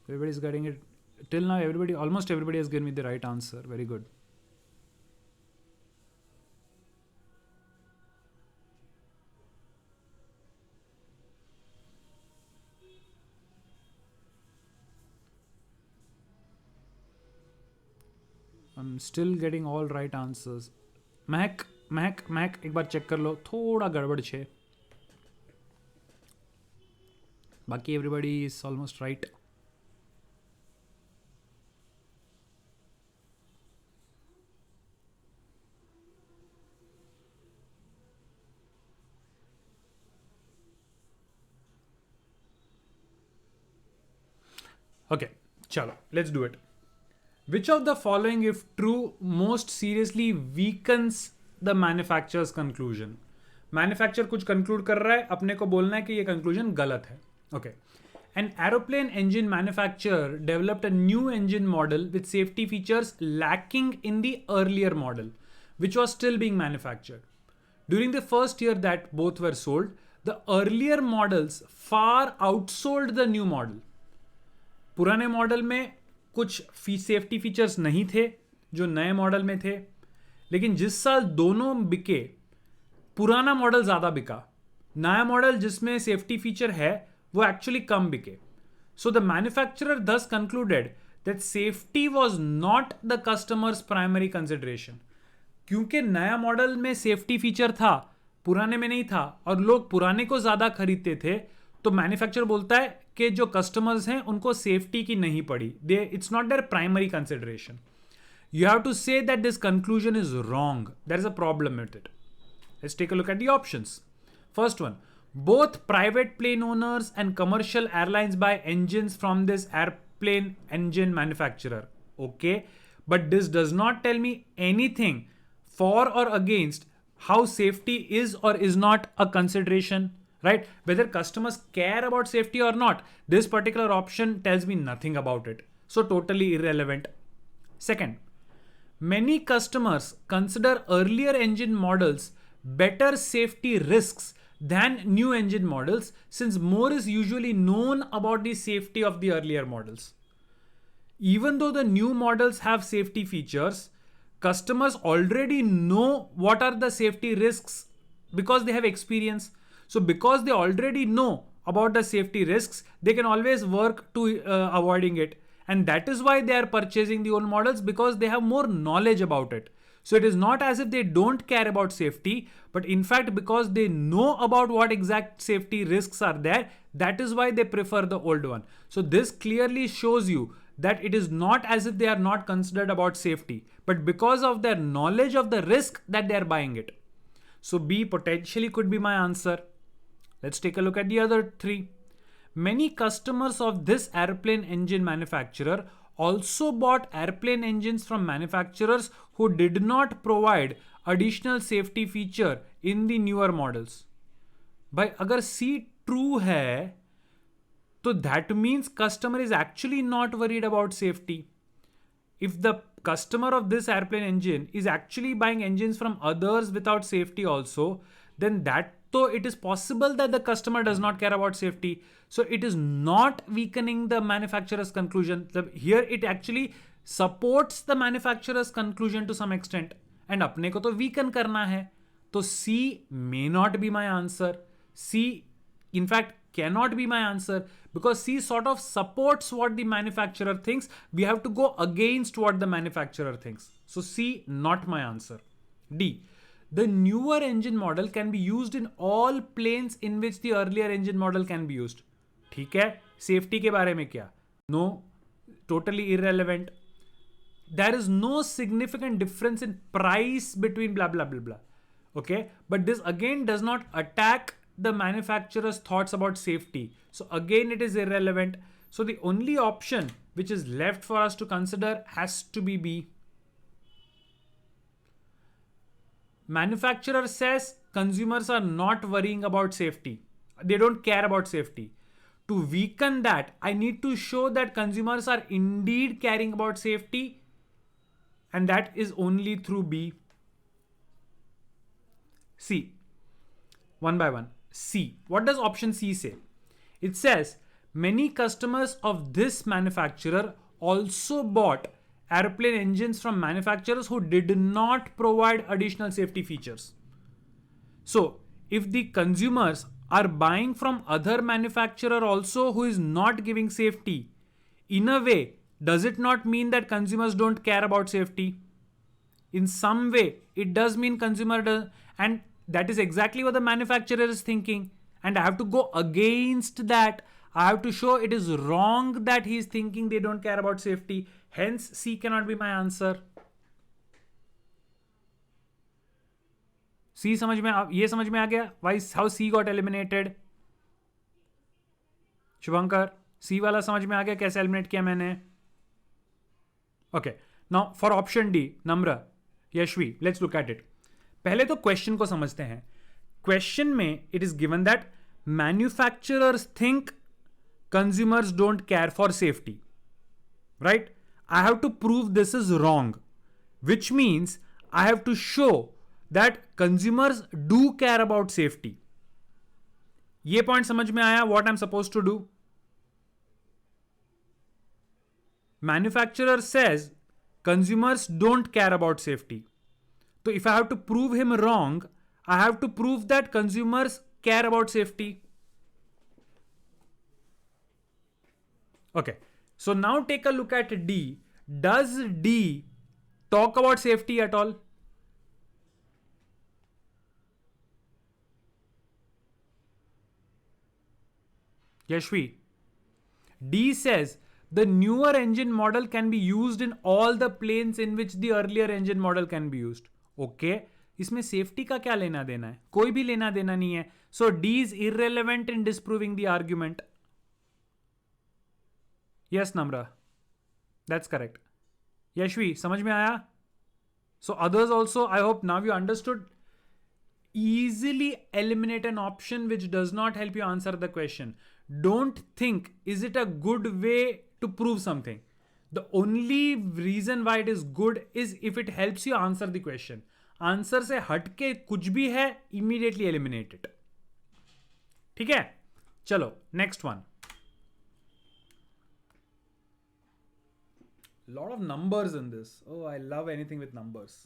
everybody's getting it. Till now almost everybody has given me the right answer. Very good. I'm still getting all right answers. महक एक बार check कर लो, थोड़ा गड़बड़ छे. बाकी everybody is almost right. Okay, chalo, let's do it. Which of the following, if true, most seriously weakens the manufacturer's conclusion? Manufacturer कुछ conclude कर रहा है, अपने को बोलना है कि ये conclusion गलत है. Okay. An aeroplane engine manufacturer developed a new engine model with safety features lacking in the earlier model, which was still being manufactured. During the first year that both were sold, the earlier models far outsold the new model. पुराने model में कुछ safety features नहीं थे जो नए model में थे, लेकिन जिस साल दोनों बिके पुराना मॉडल ज़्यादा बिका, नया मॉडल जिसमें सेफ्टी फीचर है वो एक्चुअली कम बिके. सो द मैन्युफैक्चरर दस concluded that safety was not the customers primary consideration. क्योंकि नया मॉडल में सेफ्टी फीचर था, पुराने में नहीं था, और लोग पुराने को ज़्यादा खरीदते थे, तो मैन्युफैक्चरर बोलता है कि जो कस्टमर्स हैं उनको सेफ्टी की नहीं पड़ी. It's not there primary consideration. You have to say that this conclusion is wrong. There is a problem with it. Let's take a look at the options. First one, both private plane owners and commercial airlines buy engines from this airplane engine manufacturer. Okay, but this does not tell me anything for or against how safety is or is not a consideration, right? Whether customers care about safety or not, this particular option tells me nothing about it. So totally irrelevant. Second, many customers consider earlier engine models better safety risks than new engine models, since more is usually known about the safety of the earlier models. Even though the new models have safety features, customers already know what are the safety risks because they have experience. So because they already know about the safety risks, they can always work to avoiding it. And that is why they are purchasing the old models, because they have more knowledge about it. So it is not as if they don't care about safety, but in fact, because they know about what exact safety risks are there, that is why they prefer the old one. So this clearly shows you that it is not as if they are not considered about safety, but because of their knowledge of the risk that they are buying it. So B potentially could be my answer. Let's take a look at the other three. Many customers of this airplane engine manufacturer also bought airplane engines from manufacturers who did not provide additional safety feature in the newer models. भाई अगर C true है, तो that means customer is actually not worried about safety. If the customer of this airplane engine is actually buying engines from others without safety also, then so it is possible that the customer does not care about safety. So it is not weakening the manufacturer's conclusion. Here it actually supports the manufacturer's conclusion to some extent, and अपने को तो weaken करना है. तो C may not be my answer. C, in fact, cannot be my answer because C sort of supports what the manufacturer thinks. We have to go against what the manufacturer thinks. So C, not my answer. D, the newer engine model can be used in all planes in which the earlier engine model can be used. ठीक है, safety के बारे में क्या? No, totally irrelevant. There is no significant difference in price between blah blah blah blah. Okay, but this again does not attack the manufacturer's thoughts about safety. So again, it is irrelevant. So the only option which is left for us to consider has to be B. Manufacturer says consumers are not worrying about safety. They don't care about safety. To weaken that, I need to show that consumers are indeed caring about safety, and that is only through B. C. One by one. C. What does option C say? It says many customers of this manufacturer also bought airplane engines from manufacturers who did not provide additional safety features. So, if the consumers are buying from other manufacturer also who is not giving safety, in a way, does it not mean that consumers don't care about safety? In some way, it does mean consumer does, and that is exactly what the manufacturer is thinking. And I have to go against that. I have to show it is wrong that he is thinking they don't care about safety. Hence, C cannot be my answer. C समझ में ये समझ में आ गया? Why how C got eliminated? Shubhankar, C वाला समझ में आ गया कैसे eliminate किया मैंने? Okay. Now for option D, Namra, Yashvi, let's look at it. पहले तो क्वेश्चन को समझते हैं. क्वेश्चन में it is given that manufacturers think consumers don't care for safety, right? I have to prove this is wrong, which means I have to show that consumers do care about safety. ये point समझ में आया? What I am suppose to do? Manufacturer says consumers don't care about safety. So if I have to prove him wrong, I have to prove that consumers care about safety. Okay. So now take a look at D. Does D talk about safety at all? Yashvi. D says the newer engine model can be used in all the planes in which the earlier engine model can be used. Okay. इसमें safety का क्या लेना देना है? कोई भी लेना देना नहीं है. So D is irrelevant in disproving the argument. Yes, Namra. That's correct. Yashvi, समझ में आया? So others also, I hope now you understood. Easily eliminate an option which does not help you answer the question. Don't think, is it a good way to prove something? The only reason why it is good is if it helps you answer the question. Answer से हटके कुछ भी है, immediately eliminate it. ठीक है? चलो, next one. Lot of numbers in this. Oh, I love anything with numbers.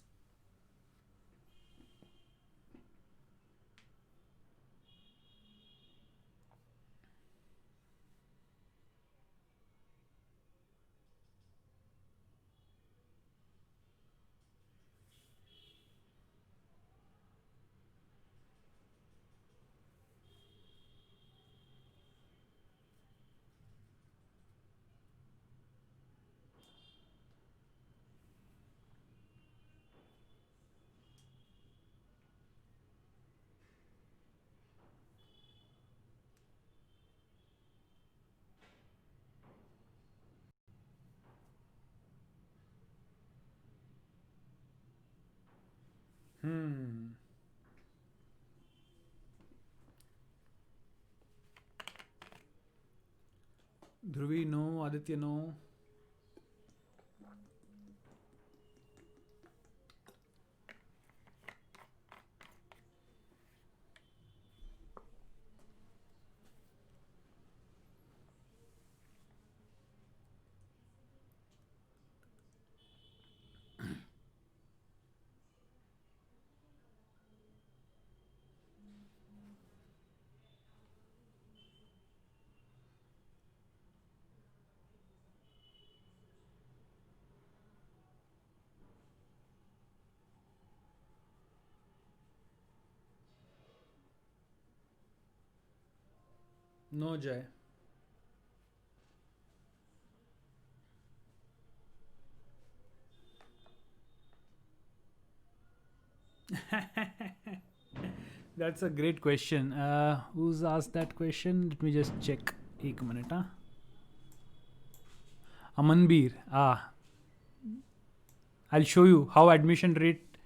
Dhruvi, no. Aditya, no. No, Jay. That's a great question. Who's asked that question? Let me just check. एक minute, huh? Amanbir. I'll show you how admission rate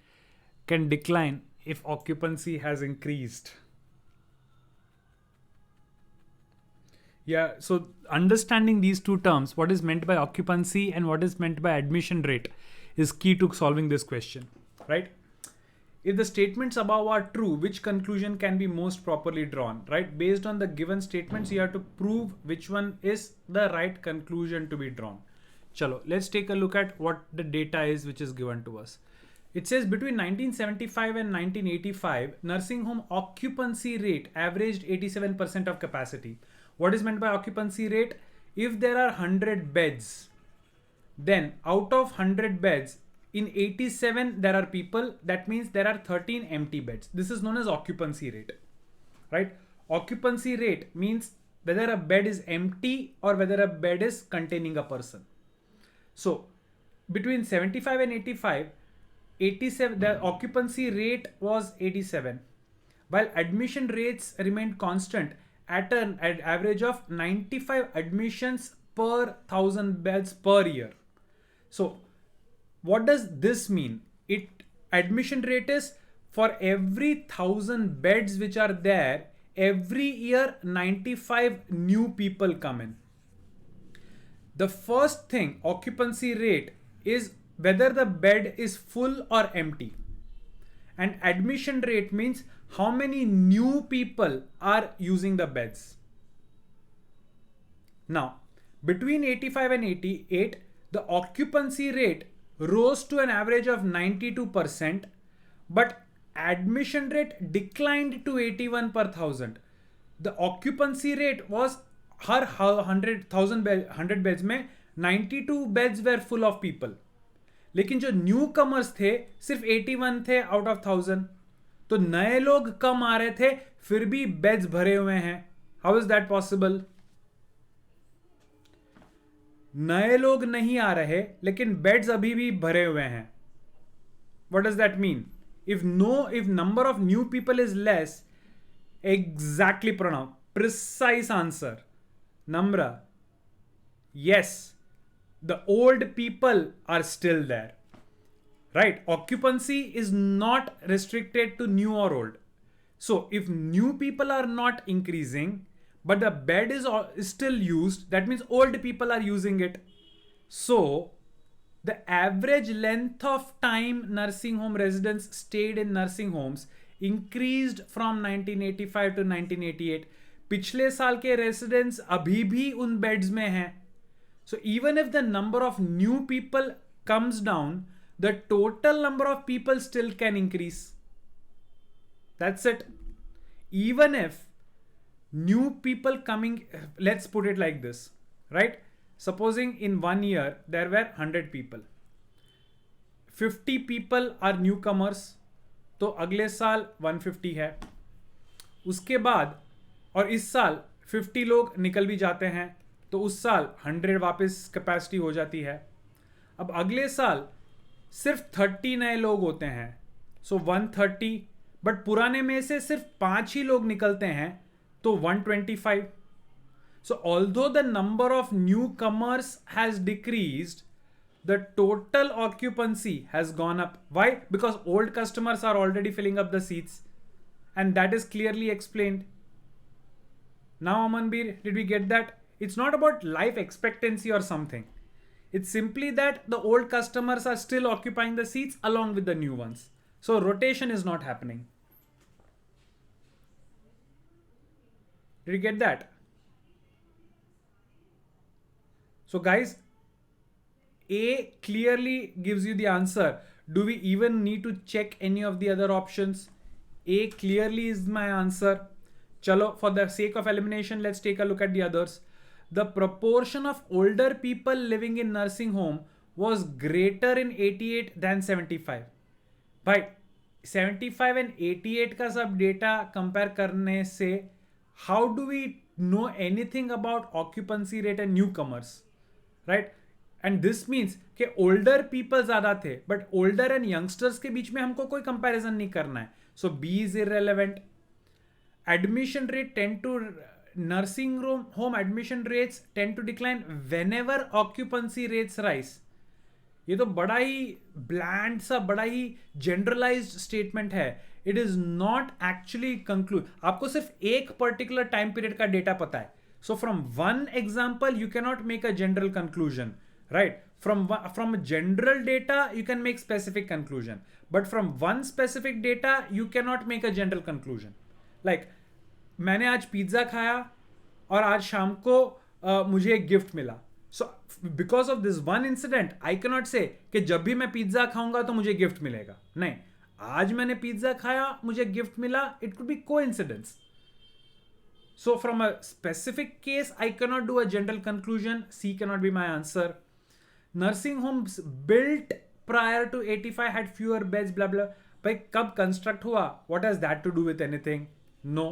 can decline if occupancy has increased. Yeah, so understanding these two terms, what is meant by occupancy and what is meant by admission rate, is key to solving this question, right? If the statements above are true, which conclusion can be most properly drawn, right? Based on the given statements, you have to prove which one is the right conclusion to be drawn. Chalo, let's take a look at what the data is which is given to us. It says between 1975 and 1985, nursing home occupancy rate averaged 87% of capacity. What is meant by occupancy rate? If there are 100 beds, then out of 100 beds, in 87 there are people, that means there are 13 empty beds. This is known as occupancy rate, right? Occupancy rate means whether a bed is empty or whether a bed is containing a person. So between 75 and 85, 87, the occupancy rate was 87, while admission rates remained constant at an average of 95 admissions per 1000 beds per year. So what does this mean? Admission rate is for every 1000 beds which are there, every year 95 new people come in. The first thing, occupancy rate, is whether the bed is full or empty. And admission rate means how many new people are using the beds. Now, between 85 and 88, the occupancy rate rose to an average of 92%, but admission rate declined to 81 per thousand. The occupancy rate was हर 100 beds में 92 beds were full of people, लेकिन जो new commerce थे सिर्फ 81 थे out of 1000. तो नए लोग कम आ रहे थे फिर भी बेड्स भरे हुए हैं. How is that possible? नए लोग नहीं आ रहे लेकिन बेड्स अभी भी भरे हुए हैं. What does that mean? If number of new people is less, exactly Pranav, precise answer. Namra, yes, the old people are still there, right? Occupancy is not restricted to new or old. So if new people are not increasing, but the bed is still used, that means old people are using it. So the average length of time nursing home residents stayed in nursing homes increased from 1985 to 1988. पिछले साल के residents अभी भी उन beds में हैं. So even if the number of new people comes down, the total number of people still can increase. That's it. Even if new people coming, let's put it like this, right? Supposing in 1 year there were 100 people, 50 people are new comers, तो अगले साल 150 है. उसके बाद और इस साल 50 लोग निकल भी जाते हैं तो उस साल 100 वापस कैपेसिटी हो जाती है. अब अगले साल सिर्फ 30 नए लोग होते हैं, सो 130, बट पुराने में से सिर्फ 5 ही लोग निकलते हैं तो 125. सो although the number of new commerce has decreased, the total occupancy has gone up. Why? Because old customers are already filling up the seats, and that is clearly explained. Now, Amanbir, did we get that? It's not about life expectancy or something. It's simply that the old customers are still occupying the seats along with the new ones. So rotation is not happening. Did you get that? So guys, A clearly gives you the answer. Do we even need to check any of the other options? A clearly is my answer. Chalo, for the sake of elimination, let's take a look at the others. The proportion of older people living in nursing home was greater in 88 than 75. भाई 75 and 88 का सब data compare करने से how do we know anything about occupancy rate and newcomers, right? And this means कि older people ज़्यादा थे, but older and youngsters के बीच में हमको कोई comparison नहीं करना है. So B is irrelevant. Admission rate tend to nursing home admission rates tend to decline whenever occupancy rates rise. ये तो बड़ा ही ब्लैंड सा, बड़ा ही जनरलाइज्ड स्टेटमेंट है. It is not actually conclude. आपको सिर्फ एक पर्टिकुलर टाइम पीरियड का डेटा पता है. So from one example you can not make a general conclusion, right? From general data you can make specific conclusion, but from one specific data you cannot make a general conclusion. Like मैंने आज pizza खाया और आज शाम को मुझे एक gift मिला. So because of this one incident I cannot say कि जब भी मैं पिज्जा खाऊंगा तो मुझे गिफ्ट मिलेगा. नहीं, आज मैंने पिज्जा खाया, मुझे गिफ्ट मिला. It could be coincidence. So from a specific case I cannot do a general conclusion. C cannot be my answer. Nursing homes built prior to 85 had fewer beds, blah blah. भाई कब construct हुआ? What has that to do with anything? No.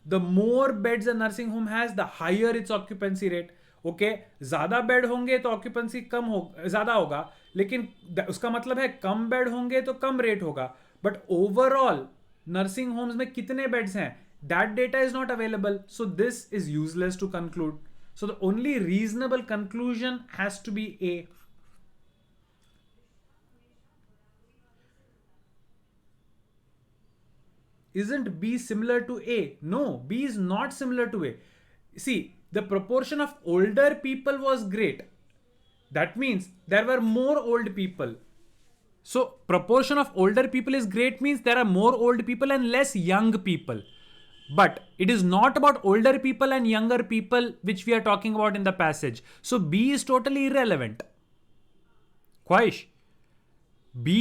The more beds a nursing home has, the higher its occupancy rate. Okay, ज्यादा bed होंगे तो occupancy कम हो, ज्यादा होगा, लेकिन उसका मतलब है कम बेड होंगे तो कम रेट होगा. बट ओवरऑल नर्सिंग होम्स में कितने बेड्स हैं, that data is not available. So this is useless to conclude. So the only reasonable conclusion has to be A. Isn't B similar to A? No, B is not similar to A. See, the proportion of older people was great. That means there were more old people. So proportion of older people is great means there are more old people and less young people. But it is not about older people and younger people which we are talking about in the passage. So B is totally irrelevant. ख्वाहिश, B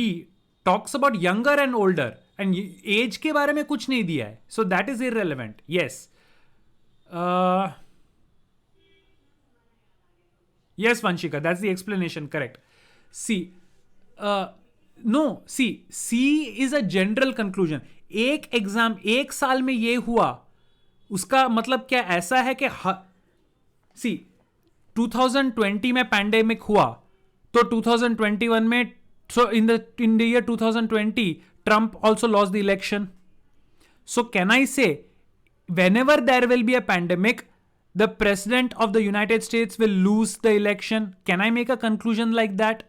talks about younger and older and age के बारे में कुछ नहीं दिया है. So that is irrelevant. Yes. Yes, Vanshika, that's the explanation. Correct. See, no, see, C is a general conclusion. एक exam एक साल में ये हुआ, उसका मतलब क्या ऐसा है कि सी 2020 में पैंडेमिक हुआ तो 2021 में, so in the year 2020 Trump also lost the election. So can I say whenever there will be a pandemic, the president of the United States will lose the election? Can I make a conclusion like that?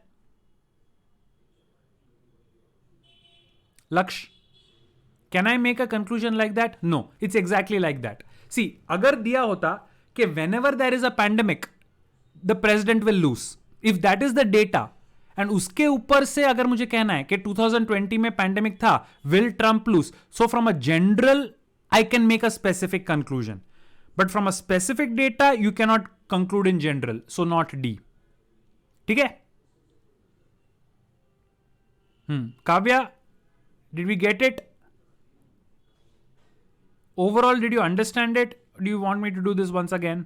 Laksh, can I make a conclusion like that? No, it's exactly like that. See, अगर दिया होता कि whenever there is a pandemic, the president will lose. If that is the data, and उसके ऊपर से अगर मुझे कहना है कि 2020 में pandemic था, will Trump lose? So from a general, I can make a specific conclusion. But from a specific data, you cannot conclude in general. So not D. ठीक है? Kavya, did we get it? Overall, did you understand it? Do you want me to do this once again?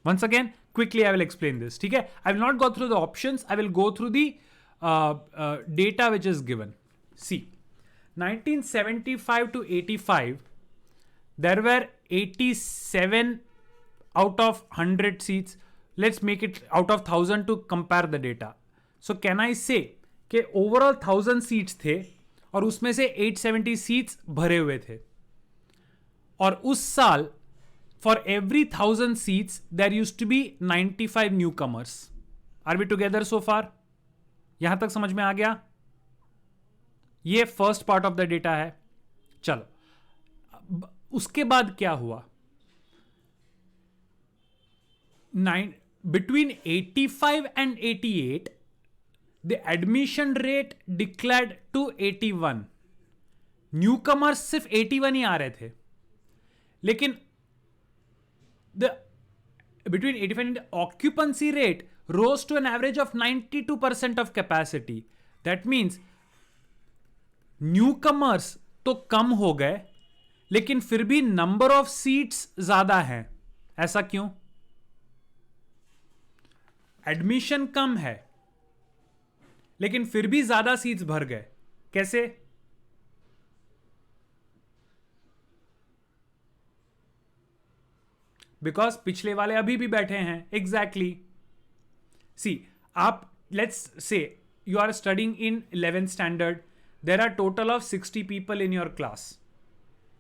Once again, quickly I will explain this. Okay? I will not go through the options. I will go through the data which is given. See, 1975 to 85, there were 87 out of 100 seats. Let's make it out of 1000 to compare the data. So can I say कि overall 1000 seats थे और उसमें से 870 seats भरे हुए थे, और उस साल for every 1000 seats there used to be 95 newcomers. Are we together so far? यहां तक समझ में आ गया? ये first part of the data है. चलो, उसके बाद क्या हुआ? Between 85 and 88, the admission rate declared to 81. Newcomers सिर्फ 81 ही आ रहे थे, लेकिन between 85 and occupancy rate rose to an average of 92% of capacity. That means newcomers तो कम हो गए, लेकिन फिर भी नंबर ऑफ सीट्स ज्यादा हैं. ऐसा क्यों? एडमिशन कम है, लेकिन फिर भी ज्यादा सीट्स भर गए. कैसे? बिकॉज पिछले वाले अभी भी बैठे हैं. एग्जैक्टली. सी, आप let's say you are studying in 11th standard, there are total of 60 people in your class,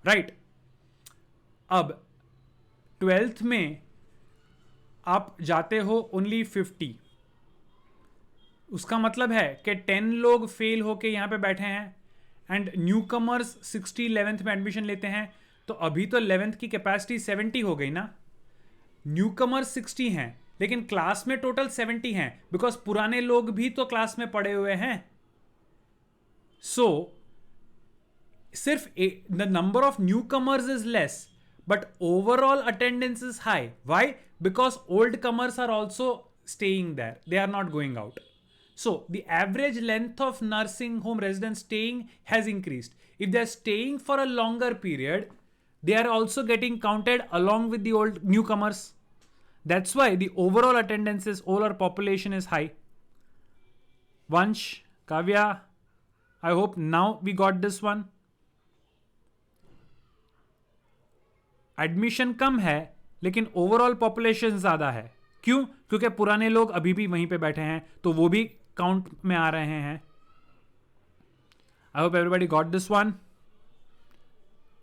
right? अब 12th में आप जाते हो only 50. उसका मतलब है कि 10 लोग फेल होके यहां पे बैठे हैं एंड न्यू कमर्स 60 11th में एडमिशन लेते हैं. तो अभी तो 11th की कैपेसिटी 70 हो गई ना. न्यू कमर्स 60 हैं लेकिन क्लास में टोटल 70 हैं बिकॉज पुराने लोग भी तो क्लास में पढ़े हुए हैं. सो सिर्फ the number of new comers is less but overall attendance is high. Why? Because old comers are also staying there, they are not going out. So the average length of nursing home residents staying has increased. If they are staying for a longer period, they are also getting counted along with the old newcomers. That's why the overall attendance is, overall population is high. Vansh, Kavya, I hope now we got this one. Admission कम है लेकिन overall population ज़्यादा है. क्यों? क्योंकि पुराने लोग अभी भी वहीं पे बैठे हैं तो वो भी काउंट में आ रहे हैं. I hope everybody got this one.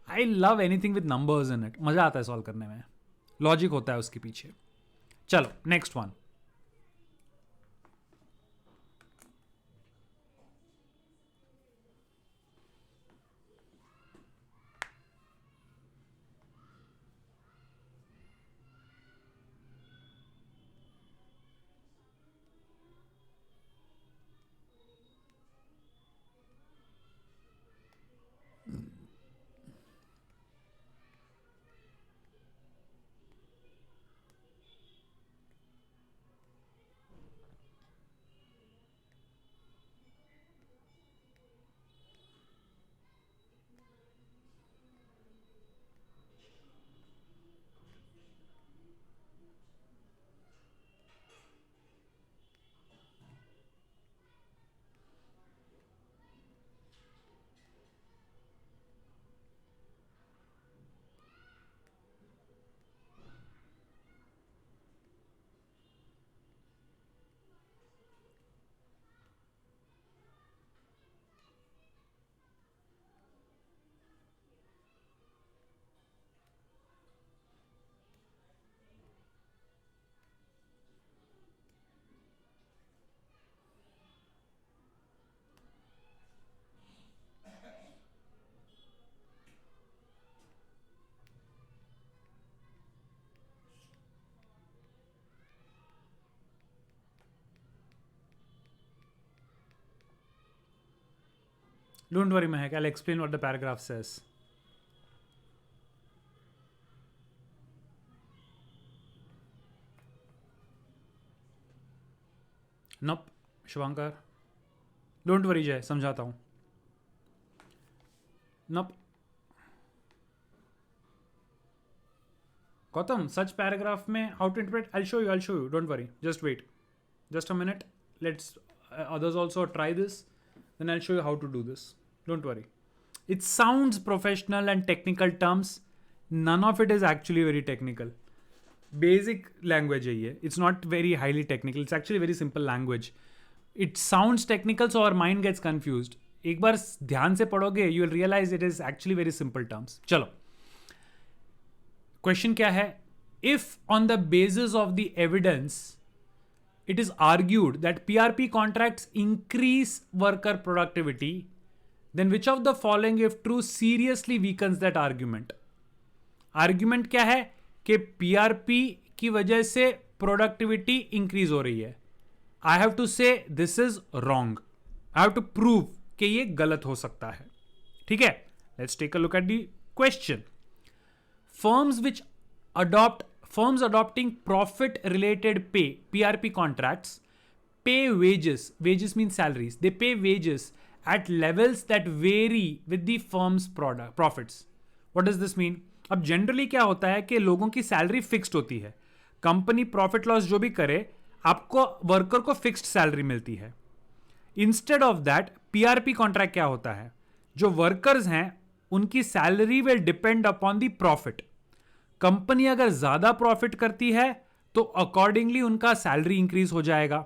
I love anything with numbers in it. मजा आता है सॉल्व करने में, लॉजिक होता है उसके पीछे. चलो next one. Don't worry, Mahek. I'll explain what the paragraph says. Nope, Shivankar. Don't worry, Jay. समझाता हूँ. Nope. Gautam, such paragraph में how to interpret? I'll show you. Don't worry. Just wait. Just a minute. Let's others also try this. Then I'll show you how to do this. Don't worry. It sounds professional and technical terms. None of it is actually very technical. Basic language है ये. It's not very highly technical. It's actually very simple language. It sounds technical, so our mind gets confused. एक बार ध्यान से पढ़ोगे, you will realize it is actually very simple terms. चलो. Question क्या है? If on the basis of the evidence, it is argued that PRP contracts increase worker productivity, then which of the following, if true, seriously weakens that argument? Argument क्या है कि PRP की वजह से productivity increase हो रही है. I have to say this is wrong. I have to prove कि ये गलत हो सकता है. ठीक है? Let's take a look at the question. Firms adopting profit related pay, PRP contracts, pay wages means salaries, they pay wages at levels that vary with the firm's profits. What does this mean? अब generally क्या होता है कि लोगों की salary fixed होती है. Company profit loss जो भी करे, आपको वर्कर को फिक्स्ड सैलरी मिलती है. Instead of that PRP contract क्या होता है, जो वर्कर्स हैं उनकी salary will depend upon the profit. Company अगर ज्यादा प्रॉफिट करती है तो अकॉर्डिंगली उनका सैलरी इंक्रीज हो जाएगा.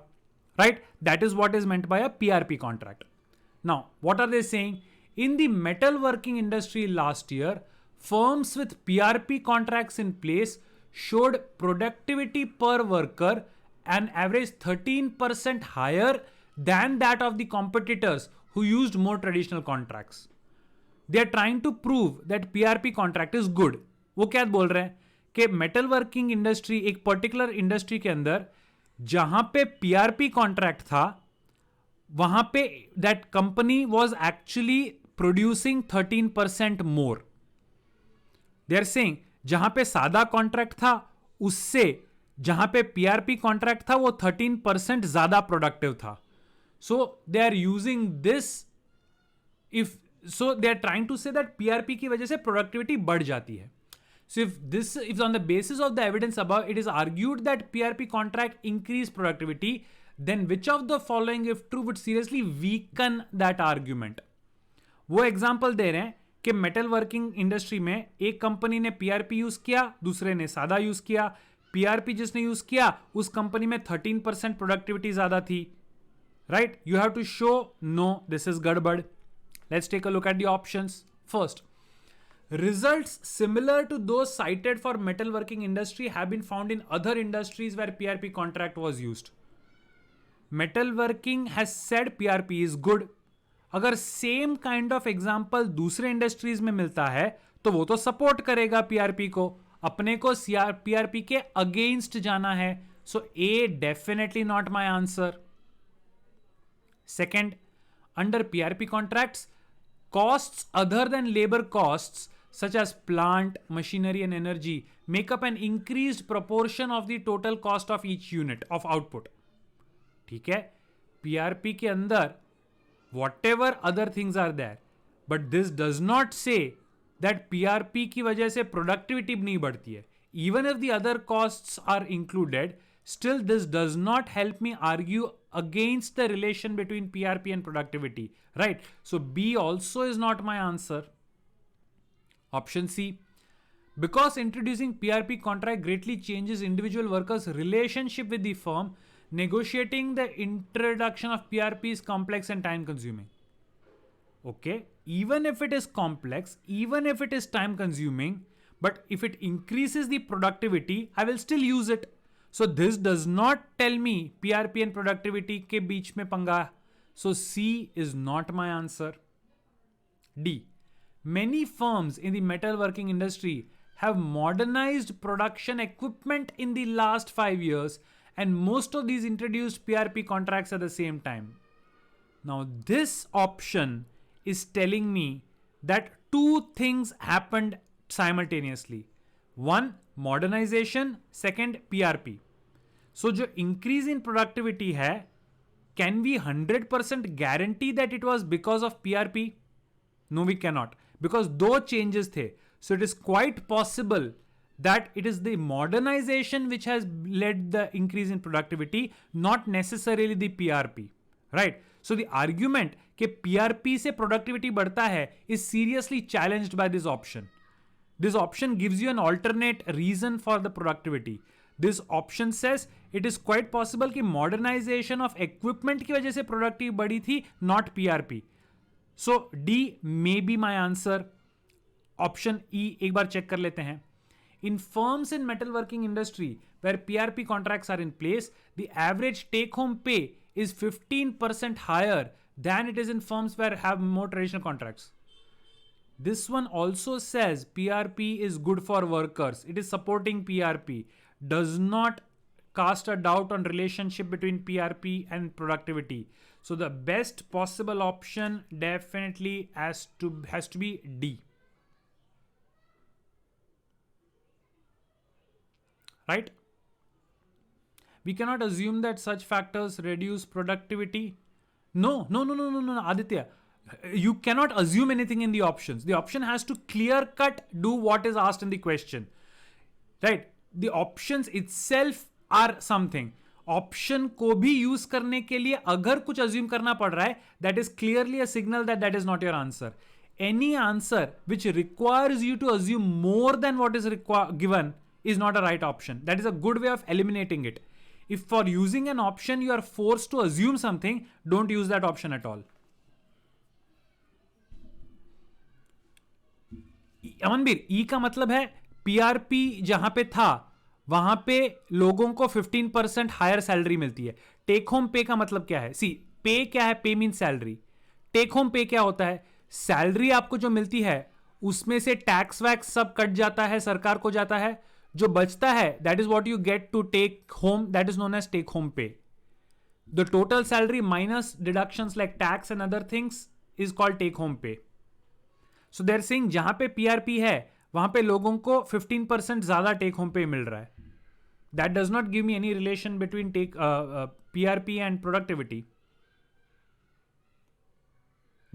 Right, that is what is meant by a PRP contract. Now what are they saying, in the metal working industry last year firms with PRP contracts in place showed productivity per worker an average 13% higher than that of the competitors who used more traditional contracts. They are trying to prove that PRP contract is good. वो क्या बोल रहे हैं कि metal working industry, एक particular industry के अंदर जहां पे पीआरपी कॉन्ट्रैक्ट था, वहां पे that company was actually producing 13% more. They are saying जहां पे सादा कॉन्ट्रैक्ट था उससे जहां पे पीआरपी कॉन्ट्रैक्ट था वो 13% ज्यादा प्रोडक्टिव था. So they are using this, if so they are trying to say that PRP की वजह से प्रोडक्टिविटी बढ़ जाती है. So if on the basis of the evidence above it is argued that PRP contract increased productivity, then which of the following if true would seriously weaken that argument? वो example दे रहे हैं कि metal working industry में एक company ने PRP use किया, दूसरे ने सादा यूज किया. पीआरपी जिसने यूज किया उस कंपनी में 13% प्रोडक्टिविटी ज्यादा थी. Right, you have to show no, this is गड़बड़. Let's take a look at the options. First, results similar to those cited for metalworking industry have been found in other industries where PRP contract was used. Metalworking has said PRP is good. अगर same kind of example दूसरे industries में मिलता है तो वो तो support करेगा PRP को. अपने को पीआरपी के अगेंस्ट जाना है. So A definitely not my answer. Second, under PRP contracts costs other than labor costs such as plant, machinery and energy make up an increased proportion of the total cost of each unit of output. ठीक है, PRP के अंदर whatever other things are there, but this does not say that PRP की वजह से productivity नहीं बढ़ती है. Even if the other costs are included, still this does not help me argue against the relation between PRP and productivity. Right? So B also is not my answer. Option C. Because introducing PRP contract greatly changes individual workers' relationship with the firm, negotiating the introduction of PRP is complex and time consuming. Okay, even if it is complex, even if it is time consuming, but if it increases the productivity, I will still use it. So this does not tell me PRP and productivity के बीच में पंगा. So C is not my answer. D. Many firms in the metalworking industry have modernized production equipment in the last 5 years, and most of these introduced PRP contracts at the same time. Now this option is telling me that two things happened simultaneously. One, modernization. Second, PRP. So जो increase in productivity है, can we 100% guarantee that it was because of PRP? No, we cannot, because दो changes थे. So it is quite possible that it is the modernization which has led the increase in productivity, not necessarily the PRP. Right? So the argument कि PRP से productivity बढ़ता है is seriously challenged by this option. This option gives you an alternate reason for the productivity. This option says it is quite possible कि modernization of equipment की वजह से productivity बढ़ी थी, not PRP. So D may be my answer. Option E एक बार check कर लेते हैं. In firms in metalworking industry where PRP contracts are in place, the average take-home pay is 15% higher than it is in firms where have more traditional contracts. This one also says PRP is good for workers. It is supporting PRP. Does not cast a doubt on relationship between PRP and productivity. So the best possible option definitely has to be D. Right? We cannot assume that such factors reduce productivity. No, Aditya. You cannot assume anything in the options. The option has to clear cut do what is asked in the question. Right? The options itself are something. Option को भी use करने के लिए अगर कुछ assume करना पड़ रहा है, that is clearly a signal that that is not your answer. Any answer which requires you to assume more than what is given is not a right option. That is a good way of eliminating it. If for using an option you are forced to assume something, don't use that option at all. Amanbir, ई का मतलब है PRP जहां पे था वहां पे लोगों को 15% हायर सैलरी मिलती है. टेक होम पे का मतलब क्या है? सी, पे क्या है? पे मीन सैलरी. टेक होम पे क्या होता है? सैलरी आपको जो मिलती है उसमें से टैक्स वैक्स सब कट जाता है, सरकार को जाता है. जो बचता है that is what you get to take home, that is known as take home pay. The total salary minus deductions like tax and other things is called take home pay. So there सिंग जहां पे PRP है वहां पे लोगों को 15% ज्यादा take home पे मिल रहा है. That does not give me any relation between take PRP and productivity.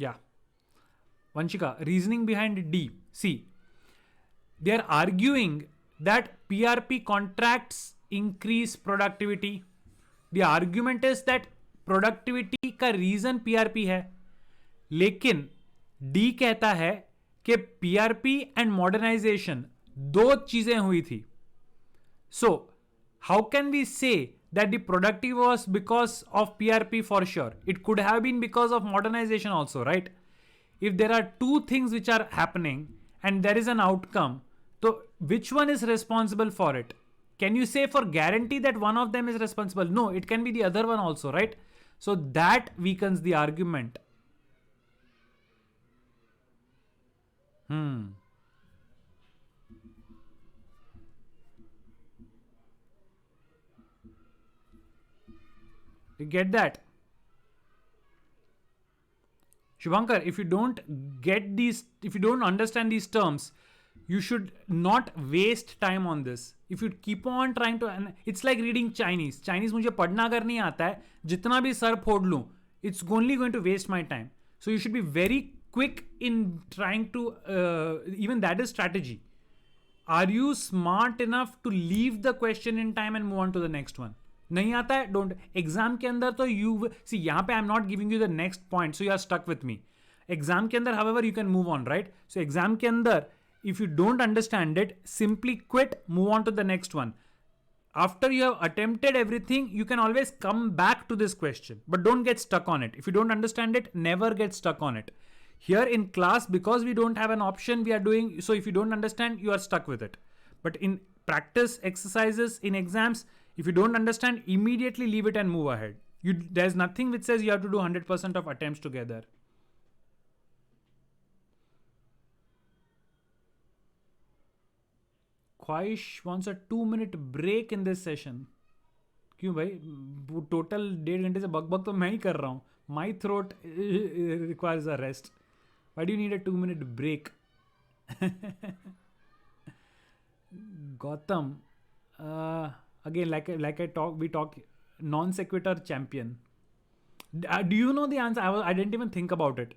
या Vanshika, reasoning behind D. See, they are arguing that PRP contracts increase productivity. The argument is that productivity का reason PRP है, लेकिन D कहता है कि PRP and modernization दो चीजें हुई थी. So, how can we say that the productivity was because of PRP for sure? It could have been because of modernization also, right? If there are two things which are happening and there is an outcome, so which one is responsible for it? Can you say for guarantee that one of them is responsible? No, it can be the other one also, right? So that weakens the argument. You get that? Shubhankar, if you don't get these, if you don't understand these terms, you should not waste time on this. If you keep on trying to, it's like reading Chinese. Chinese मुझे पढ़ना अगर नहीं आता है, जितना भी sir फोड़ लूं, it's only going to waste my time. So you should be very quick in trying to, even that is strategy. Are you smart enough to leave the question in time and move on to the next one? नहीं आता है, don't. Exam के अंदर तो you see, यहां पे I am not giving you the next point, so you are stuck with me. Exam के अंदर however you can move on, right? So exam के अंदर if you don't understand it, simply quit, move on to the next one. After you have attempted everything, you can always come back to this question, but don't get stuck on it. If you don't understand it, never get stuck on it. Here in class, because we don't have an option, we are doing so. If you don't understand, you are stuck with it. But in practice exercises, in exams, if you don't understand, immediately leave it and move ahead. There's nothing which says you have to do 100% of attempts together. ख्वाहिश wants a 2-minute break in this session. क्यों भाई? Total 1.5 घंटे से बक तो मैं ही कर रहा हूँ. My throat requires a rest. Why do you need a 2-minute break? Gautam, again, like we talk non sequitur champion. Do you know the answer? I didn't even think about it.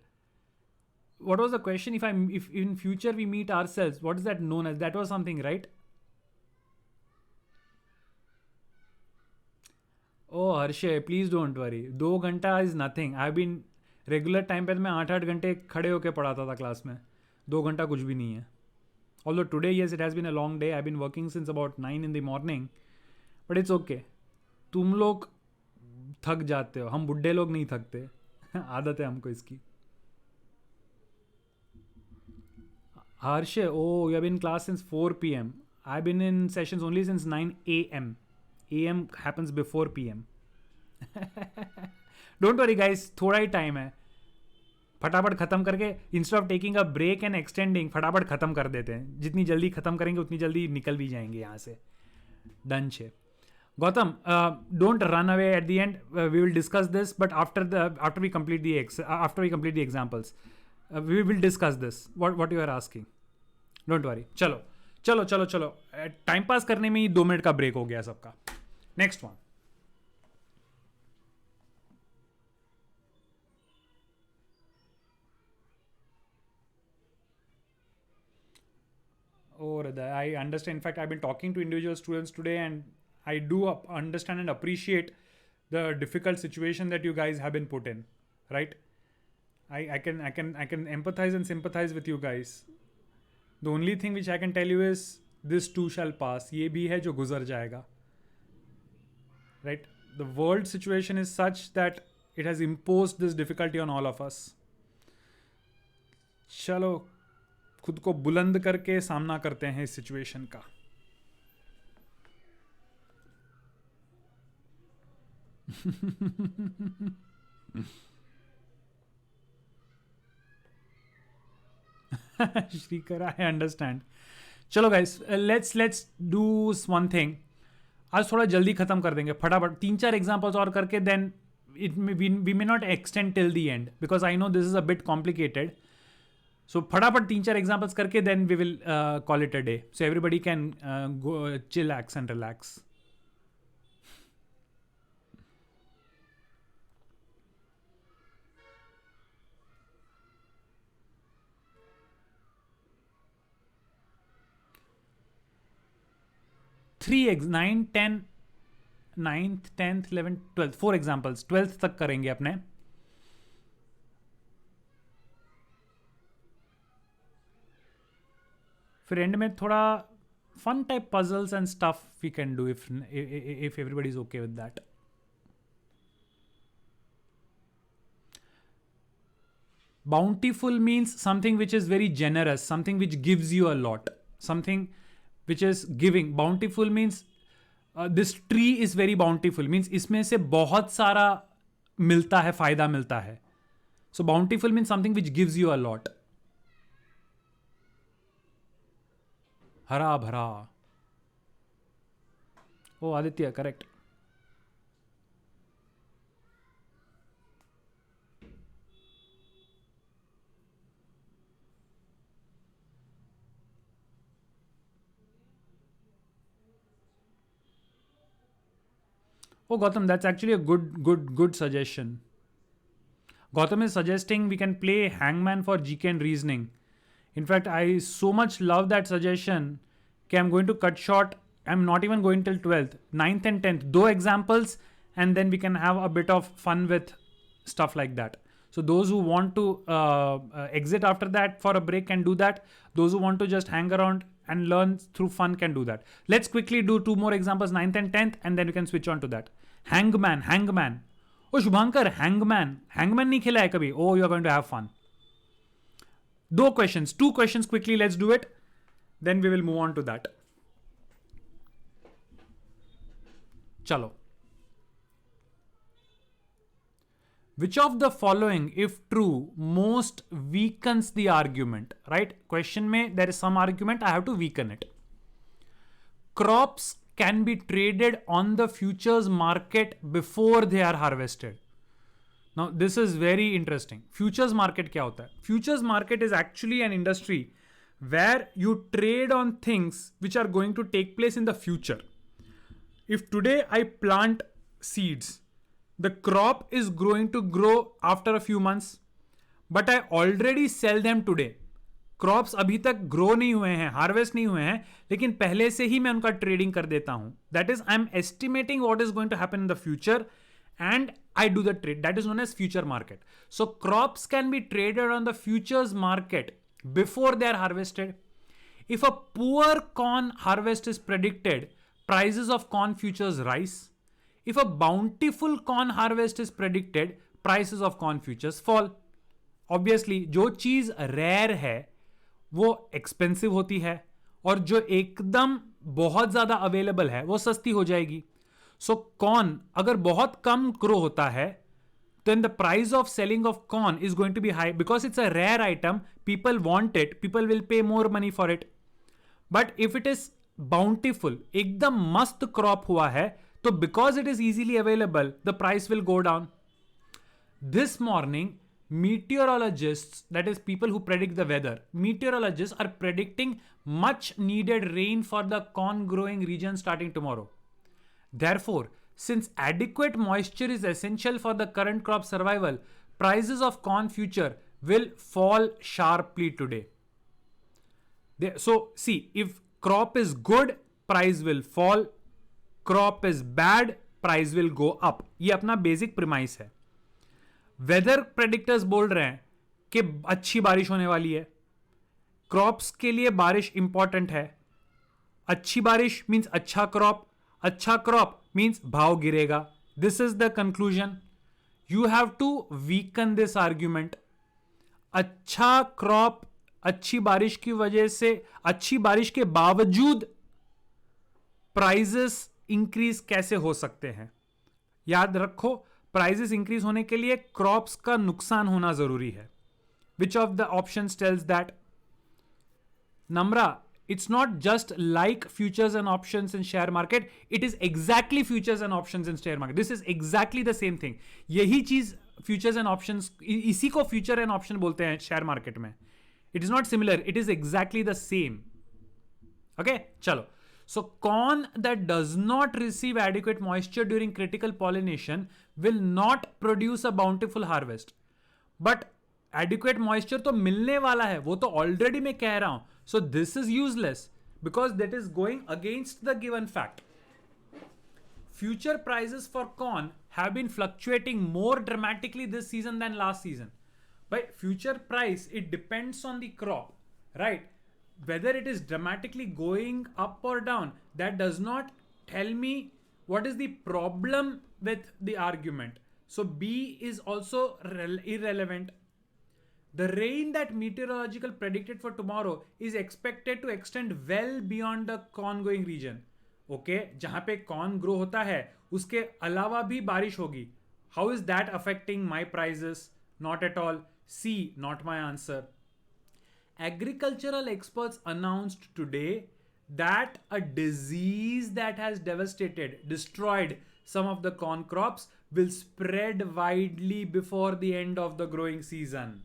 What was the question? If in future we meet ourselves, what is that known as? That was something, right? Oh, Harshay, please don't worry. 2 घंटा is nothing. I've been regular time पे मैं 8 घंटे खड़े होके पढ़ाता था class में. 2 घंटा कुछ भी नहीं है. Although today, yes, it has been a long day. I've been working since about 9 in the morning. But it's okay. तुम लोग थक जाते हो, हम बुड्ढे लोग नहीं थकते. आदत है हमको इसकी. Harshay, oh, you have been in class since 4 p.m. I've been in sessions only since 9 a.m. AM happens before PM. Don't worry guys, थोड़ा ही टाइम है. फटाफट खत्म करके, instead of taking a break and extending, फटाफट खत्म कर देते हैं. जितनी जल्दी खत्म करेंगे उतनी जल्दी निकल भी जाएंगे यहाँ से. डन छे. Gautam, don't run away at the end. We will discuss this, but after we complete the examples, we will discuss this. What you are asking. Don't worry. चलो. टाइम पास करने में ही 2 मिनट का break हो गया सबका. Next one. Oh, I understand. In fact, I've been talking to individual students today and I do understand and appreciate the difficult situation that you guys have been put in, right? I can empathize and sympathize with you guys. The only thing which I can tell you is this too shall pass. ये भी है जो गुजर जाएगा, right? The world situation is such that it has imposed this difficulty on all of us. चलो खुद को बुलंद करके सामना करते हैं इस सिचुएशन का. Shrikar, I understand. चलो guys, let's do one thing. आज थोड़ा जल्दी खत्म कर देंगे फटाफट, 3-4 एग्जांपल्स और करके then we may not extend till the end because I know this is a bit complicated. So फटाफट 3-4 एग्जांपल्स करके then we will call it a day so everybody can go chillax and relax. Three 9, 10, 9th, 10th, 11th, 12th, 4 examples 12th तक करेंगे अपने. फिर एंड में थोड़ा fun type puzzles and stuff we can do if everybody is okay with that. Bountiful means something which is very generous, something which gives you a lot, something which is giving. Bountiful means this tree is very bountiful, means इसमें से बहुत सारा मिलता है, फायदा मिलता है. So bountiful means something which gives you a lot. हरा भरा. Oh, Aditya, correct. Oh, Gautam, that's actually a good suggestion. Gautam is suggesting we can play Hangman for GK and reasoning. In fact, I so much love that suggestion. Okay, I'm going to cut short. I'm not even going till 12th. 9th and 10th. 2 examples and then we can have a bit of fun with stuff like that. So those who want to exit after that for a break can do that. Those who want to just hang around and learn through fun can do that. Let's quickly do 2 more examples, 9th and 10th, and then we can switch on to that. Hangman. Oh, Shubhankar, Hangman nahi khela hai kabhi. Oh, you are going to have fun. 2 questions quickly, let's do it. Then we will move on to that. Chalo. Which of the following, if true, most weakens the argument? Right? Question mein, there is some argument, I have to weaken it. Crops can be traded on the futures market before they are harvested. Now, this is very interesting. Futures market kya hota hai? Futures market is actually an industry where you trade on things which are going to take place in the future. If today I plant seeds, the crop is going to grow after a few months, but I already sell them today. Crops अभी तक grow नहीं हुए हैं, harvest नहीं हुए हैं, लेकिन पहले से ही मैं उनका ट्रेडिंग कर देता हूं. That is I am estimating what is going to happen in the future and I do the trade. That is known as future market. So crops can be traded on the futures market before they are harvested. If a poor corn harvest is predicted, prices of corn futures rise. If a bountiful corn harvest is predicted, prices of corn futures fall. Obviously, जो चीज rare है वो expensive होती है और जो एकदम बहुत ज्यादा available है वो सस्ती हो जाएगी. सो कॉर्न अगर बहुत कम ग्रो होता है then the price of selling of corn is going to be high because it's a rare item. People want it, people will pay more money for it. But if it is bountiful, एकदम मस्त crop हुआ है, तो because it is easily available, the price will go down. This morning, meteorologists, that is people who predict the weather, meteorologists are predicting much needed rain for the corn growing region starting tomorrow. Therefore, since adequate moisture is essential for the current crop survival, prices of corn future will fall sharply today. So, see, if crop is good, price will fall. Crop is bad, price will go up. ये अपना basic premise है. Weather predictors बोल रहे हैं कि अच्छी बारिश होने वाली है. क्रॉप्स के लिए बारिश इंपॉर्टेंट है. अच्छी बारिश मींस अच्छा क्रॉप. अच्छा क्रॉप मींस भाव गिरेगा. This is the conclusion. You have to weaken this argument. अच्छा क्रॉप, अच्छी बारिश की वजह से, अच्छी बारिश के बावजूद प्राइजेस इंक्रीज कैसे हो सकते हैं? याद रखो, प्राइजेस इंक्रीज होने के लिए क्रॉप्स का नुकसान होना जरूरी है. Which of the options tells that? Namra, it's not just like futures and options in share market, it is exactly futures and options in share market. This is exactly the same thing. यही चीज futures and options, इसी को future and option बोलते हैं share market में. It is not similar, it is exactly the same. Okay, चलो. So corn that does not receive adequate moisture during critical pollination will not produce a bountiful harvest. But adequate moisture तो मिलने वाला है, वो तो already मैं कह रहा हूं. So this is useless because that is going against the given fact. Future prices for corn have been fluctuating more dramatically this season than last season. By future price, it depends on the crop, right? Whether it is dramatically going up or down, that does not tell me what is the problem with the argument. So B is also irrelevant. The rain that meteorological predicted for tomorrow is expected to extend well beyond the corn growing region. Okay, जहां पे corn grow होता है उसके अलावा भी बारिश होगी. How is that affecting my prices? Not at all. C, not my answer. Agricultural experts announced today that a disease that has destroyed some of the corn crops will spread widely before the end of the growing season.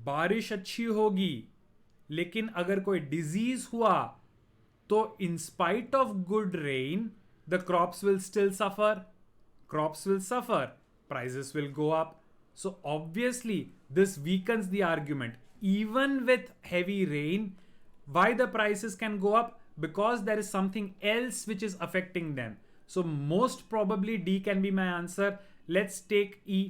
बारिश अच्छी होगी, लेकिन अगर कोई disease हुआ तो in spite of good rain the crops will still suffer. Crops will suffer, prices will go up. So obviously this weakens the argument. Even with heavy rain, why the prices can go up? Because there is something else which is affecting them. So most probably D can be my answer. Let's take E.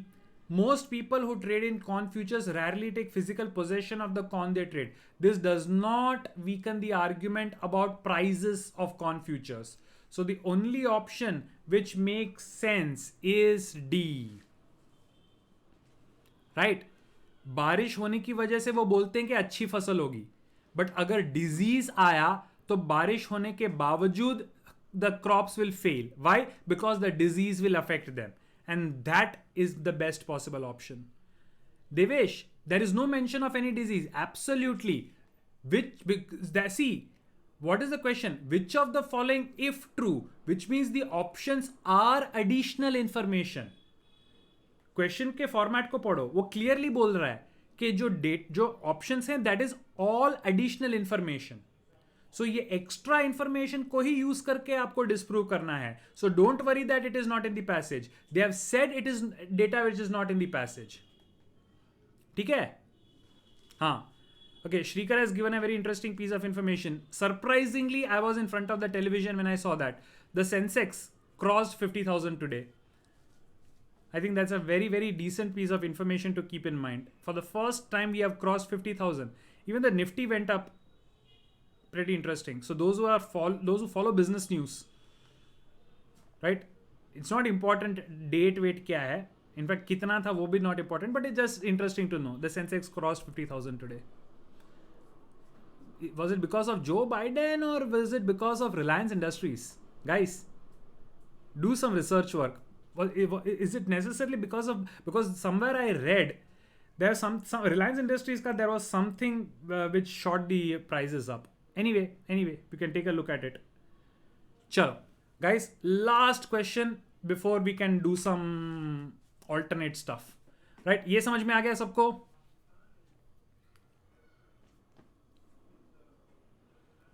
Most people who trade in corn futures rarely take physical possession of the corn they trade. This does not weaken the argument about prices of corn futures. So the only option which makes sense is D. Right? बारिश होने की वजह से वो बोलते हैं कि अच्छी फसल होगी. बट अगर डिजीज आया तो बारिश होने के बावजूद the crops will fail. Why? Because the disease will affect them. And that is the best possible option. Devesh, there is no mention of any disease. Absolutely. See, what is the question? Which of the following, if true, which means the options are additional information. Question के format को पढ़ो, वो clearly बोल रहा है कि जो options हैं that is all additional information. So ये एक्स्ट्रा इंफॉर्मेशन को ही यूज करके आपको डिस्प्रूव करना है. So don't worry that it is not in the passage. They have said it is data which is not in the passage. ठीक है? हाँ. Okay, Shrikar has given a very interesting piece of information. Surprisingly, I was in front of the television when I saw that. The Sensex crossed 50,000 today. I think that's a very, very decent piece of information to keep in mind. For the first time, we have crossed 50,000. Even the Nifty went up. Pretty interesting. So those who follow business news, right? It's not important date weight kya hai. In fact, kitna tha wo bhi not important, but it's just interesting to know. The Sensex crossed 50,000 today. Was it because of Joe Biden or was it because of Reliance Industries? Guys, do some research work. Is it necessarily because somewhere I read there's some Reliance Industries there was something which shot the prices up. Anyway, you can take a look at it. Chalo. Guys, last question before we can do some alternate stuff. Right? ये समझ में आ गया सबको?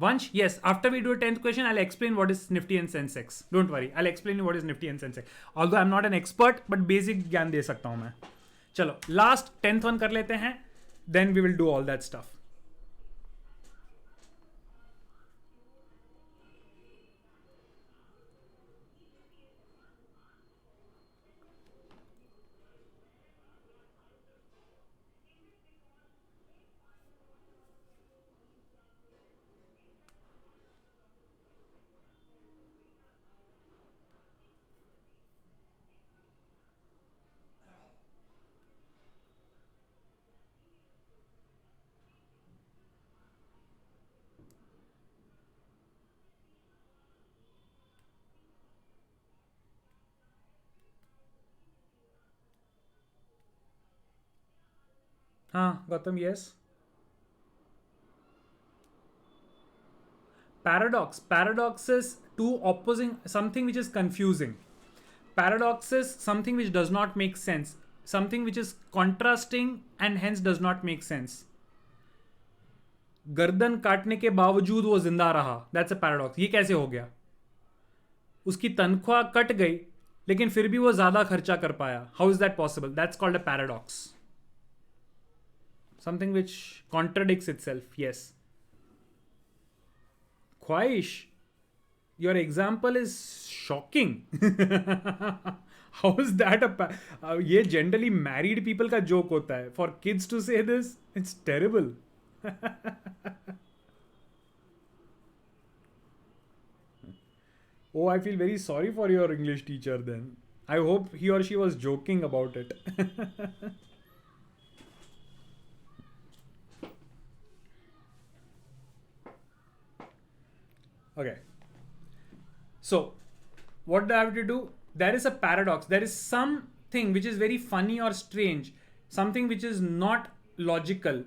Vansh, yes, after we do a 10th question, I'll explain what is Nifty and Sensex. Don't worry, I'll explain you what is Nifty and Sensex. Although I'm not an expert, but basic ज्ञान दे सकता हूं मैं. चलो, last 10th one कर लेते हैं, then we will do all that stuff. हाँ Gautam, yes. Paradox is two opposing, something which is confusing. Paradox is something which does not make sense, something which is contrasting and hence does not make sense. गर्दन काटने के बावजूद वो जिंदा रहा, that's a paradox. ये कैसे हो गया? उसकी तनख्वाह कट गई लेकिन फिर भी वो ज्यादा खर्चा कर पाया. How is that possible? That's called a paradox. Something which contradicts itself. Yes. ख्वाहिश, your example is shocking. How is that ये generally married people का joke होता है. For kids to say this, it's terrible. Oh, I feel very sorry for your English teacher then. I hope he or she was joking about it. Okay. So, what do I have to do? There is a paradox. There is something which is very funny or strange, something which is not logical,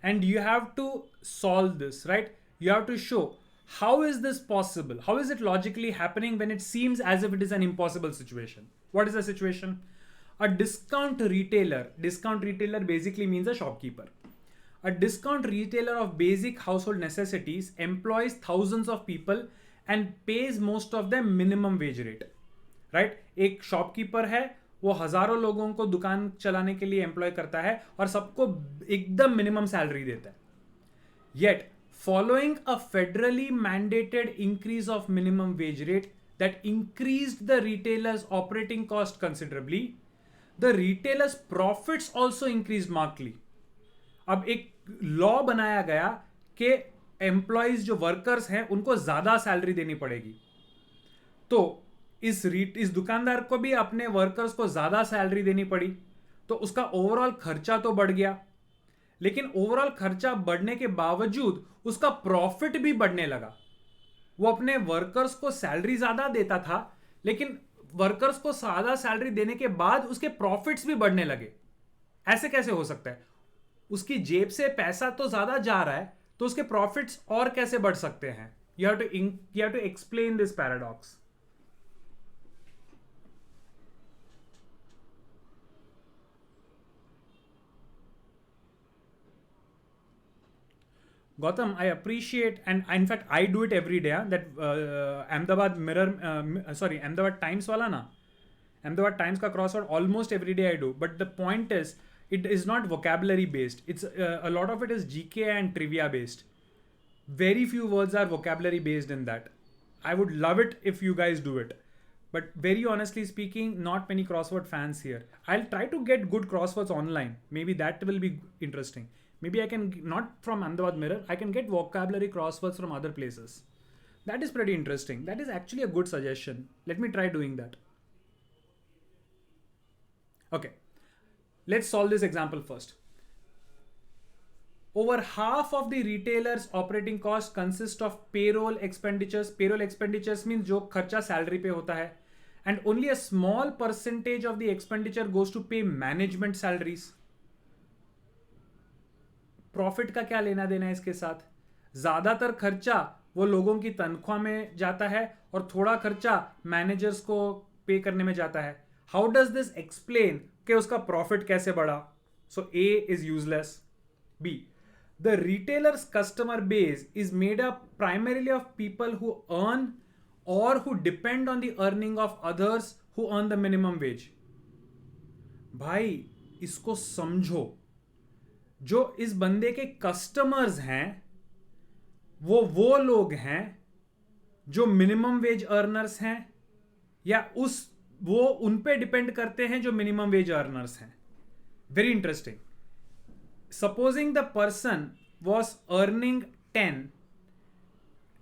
and you have to solve this, right? You have to show how is this possible? How is it logically happening when it seems as if it is an impossible situation? What is the situation? A discount retailer basically means a shopkeeper. A discount retailer of basic household necessities employs thousands of people and pays most of them minimum wage rate. Right? एक shopkeeper है, वो हजारों लोगों को दुकान चलाने के लिए एम्प्लॉय करता है और सबको एकदम मिनिमम सैलरी देता है. Yet, following a federally mandated increase of minimum wage rate that increased the retailer's operating cost considerably, the retailer's profits also increased markedly. अब एक लॉ बनाया गया कि एम्प्लॉयज जो वर्कर्स हैं उनको ज्यादा सैलरी देनी पड़ेगी. तो इस दुकानदार को भी अपने वर्कर्स को ज्यादा सैलरी देनी पड़ी, तो उसका ओवरऑल खर्चा तो बढ़ गया. लेकिन ओवरऑल खर्चा बढ़ने के बावजूद उसका प्रॉफिट भी बढ़ने लगा. वो अपने वर्कर्स को सैलरी ज्यादा देता था, लेकिन वर्कर्स को ज्यादा सैलरी देने के बाद उसके प्रॉफिट्स भी बढ़ने लगे. ऐसे कैसे हो सकता है? उसकी जेब से पैसा तो ज्यादा जा रहा है, तो उसके प्रॉफिट्स और कैसे बढ़ सकते हैं? You have to explain this paradox. Gautam, I appreciate, and in fact, I do it every day. That Ahmedabad Ahmedabad Times wala na, Ahmedabad Times ka crossword almost every day I do. But the point is, it is not vocabulary based. It's a lot of it is GK and trivia based. Very few words are vocabulary based in that. I would love it if you guys do it. But very honestly speaking, not many crossword fans here. I'll try to get good crosswords online. Maybe that will be interesting. Maybe I can, not from Ahmedabad Mirror, I can get vocabulary crosswords from other places. That is pretty interesting. That is actually a good suggestion. Let me try doing that. Okay. Let's solve this example first. Over half of the retailer's operating costs consist of payroll expenditures. Payroll expenditures means जो खर्चा salary पे होता है. And only a small percentage of the expenditure goes to pay management salaries. Profit का क्या लेना देना है इसके साथ? ज्यादातर खर्चा वो लोगों की तनख्वाह में जाता है और थोड़ा खर्चा मैनेजर्स को पे करने में जाता है. हाउ डज दिस एक्सप्लेन कि उसका प्रॉफिट कैसे बढ़ा? So A is useless. B, the retailer's customer base is made up primarily of people who earn or who depend on the earning of others who earn the minimum wage. भाई इसको समझो. जो इस बंदे के customers हैं वो लोग हैं जो मिनिमम वेज अर्नर्स हैं, या वो उन पे डिपेंड करते हैं जो मिनिमम वेज अर्नर्स हैं. Very interesting. Supposing the person was earning 10,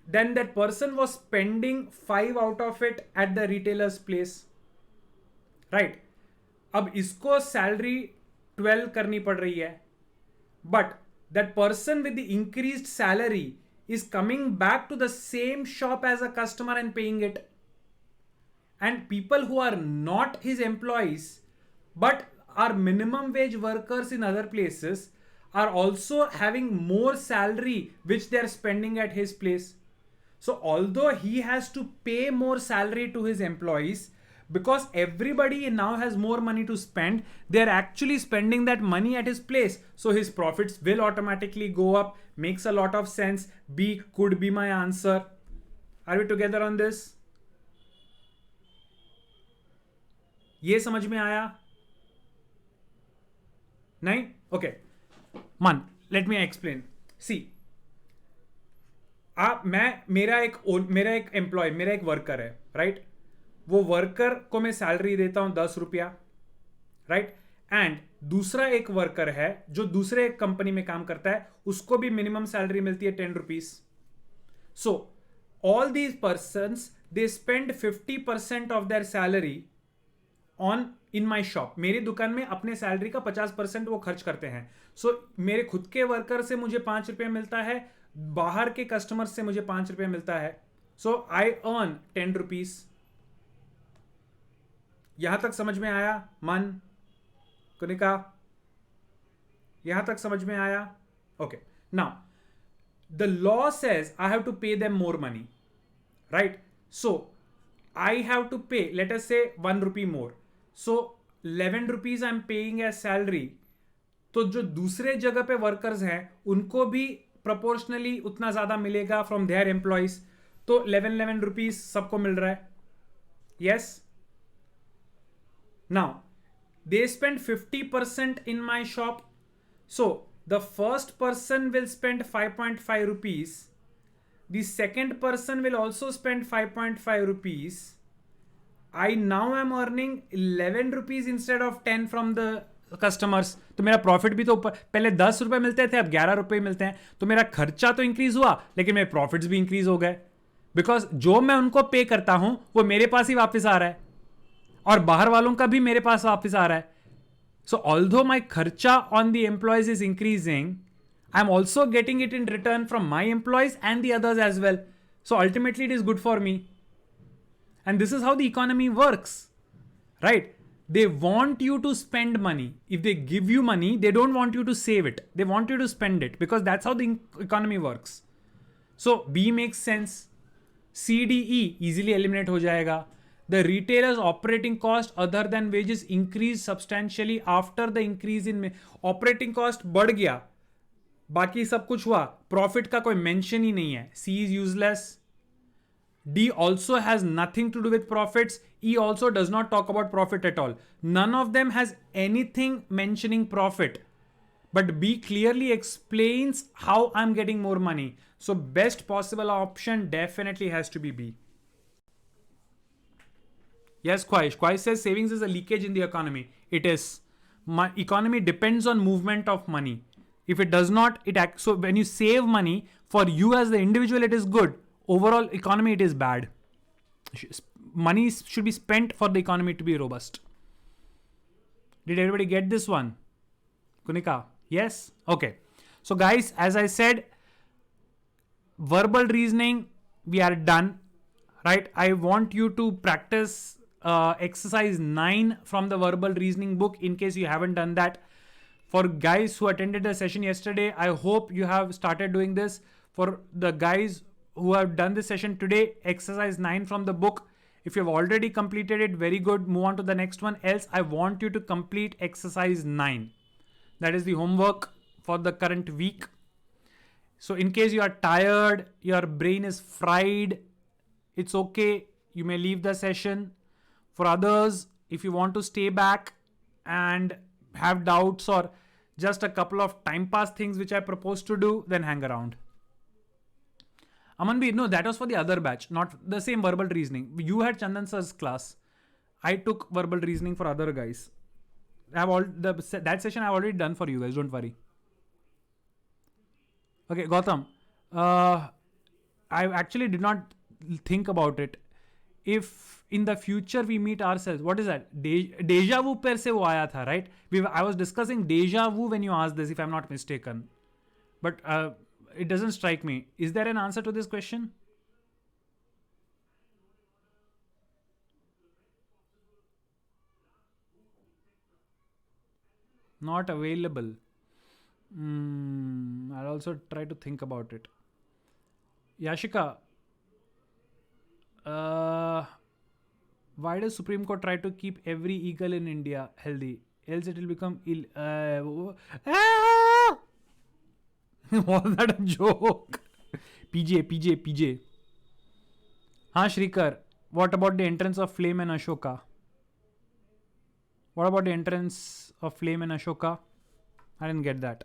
then that person was spending 5 out of it at the retailers place. Right. अब इसको सैलरी 12 करनी पड़ रही है, but that person with the increased salary is coming back to the same shop as a customer and paying it. And people who are not his employees but are minimum wage workers in other places, are also having more salary which they are spending at his place. So although he has to pay more salary to his employees, because everybody now has more money to spend, they're actually spending that money at his place. So his profits will automatically go up. Makes a lot of sense. B could be my answer. Are we together on this? ये समझ में आया? नहीं? Okay. Man, let me explain. See, मेरा एक employ, मेरा एक worker है, राइट? वो वर्कर को मैं सैलरी देता हूं 10 रुपया, राइट? एंड दूसरा एक वर्कर है जो दूसरे एक कंपनी में काम करता है, उसको भी मिनिमम सैलरी मिलती है 10 rupees. So all these persons they spend 50% of their salary on in my shop. मेरी दुकान में अपने सैलरी का 50% वो खर्च करते हैं. सो मेरे खुद के वर्कर से मुझे 5 रुपये मिलता है, बाहर के कस्टमर से मुझे 5 रुपये मिलता है. So I earn 10 rupees. यहां तक समझ में आया? मन कुनिका, यहां तक समझ में आया? Okay. Now the law says I have to pay them more money, right? So I have to pay, let us say 1 rupee more. So 11 rupees I am paying as salary. तो जो दूसरे जगह पे वर्कर्स हैं उनको भी proportionally उतना ज्यादा मिलेगा फ्रॉम देयर एम्प्लॉइज. तो 11 रुपीज सबको मिल रहा है. Yes. Now, they spend 50% in my shop. So, the first person will spend 5.5 rupees. The second person will also spend 5.5 rupees. I now am earning 11 rupees instead of 10 from the customers. तो मेरा profit भी तो ऊपर, पहले 10 रुपए मिलते थे, अब 11 रुपए मिलते हैं. तो मेरा खर्चा तो इंक्रीज हुआ, लेकिन मेरे प्रॉफिट्स भी इंक्रीज हो गए. बिकॉज जो मैं उनको पे करता हूं वो मेरे पास ही वापस आ रहा है, और बाहर वालों का भी मेरे पास वापस आ रहा है. सो ऑल्दो माई खर्चा on the employees is increasing, I am also getting it in return from my employees and the others as well. So ultimately it is good for me. And this is how the economy works, right? They want you to spend money. If they give you money, they don't want you to save it. They want you to spend it, because that's how the economy works. So B makes sense. C, D, E easily eliminate हो जाएगा. The retailer's operating cost other than wages increase substantially after the increase in operating cost बढ़ गया, बाकी सब कुछ हुआ, profit का कोई मेंशन ही नहीं है. C is useless. D also has nothing to do with profits. E also does not talk about profit at all. None of them has anything mentioning profit. But B clearly explains how I'm getting more money. So best possible option definitely has to be B. Yes, Khwahish. Khwahish says savings is a leakage in the economy. It is. My economy depends on movement of money. If it does not, it acts. So when you save money, for you as the individual, it is good. Overall economy, it is bad. Money should be spent for the economy to be robust. Did everybody get this one? Kunika? Yes? Okay. So guys, as I said, verbal reasoning, we are done, right? I want you to practice exercise 9 from the verbal reasoning book in case you haven't done that. For guys who attended the session yesterday, I hope you have started doing this. For the guys who have done this session today, exercise 9 from the book. If you've already completed it, very good. Move on to the next one. Else, I want you to complete exercise 9. That is the homework for the current week. So in case you are tired, your brain is fried, it's okay. You may leave the session. For others, if you want to stay back and have doubts or just a couple of time pass things which I propose to do, then hang around. Amanbir, no, that was for the other batch, not the same verbal reasoning. You had Chandan sir's class. I took verbal reasoning for other guys. That session I've already done for you guys, don't worry. Okay, Gautam. I actually did not think about it. If in the future we meet ourselves, what is that? Deja vu per se wo aaya tha, right? I was discussing deja vu when you asked this, if I'm not mistaken. But it doesn't strike me. Is there an answer to this question? Not available. I'll also try to think about it. Yashika, why does Supreme Court try to keep every eagle in India healthy? Else it will become was that a joke? PJ. हाँ Shrikar, what about the entrance of Flame and Ashoka? What about the entrance of Flame and Ashoka? I didn't get that.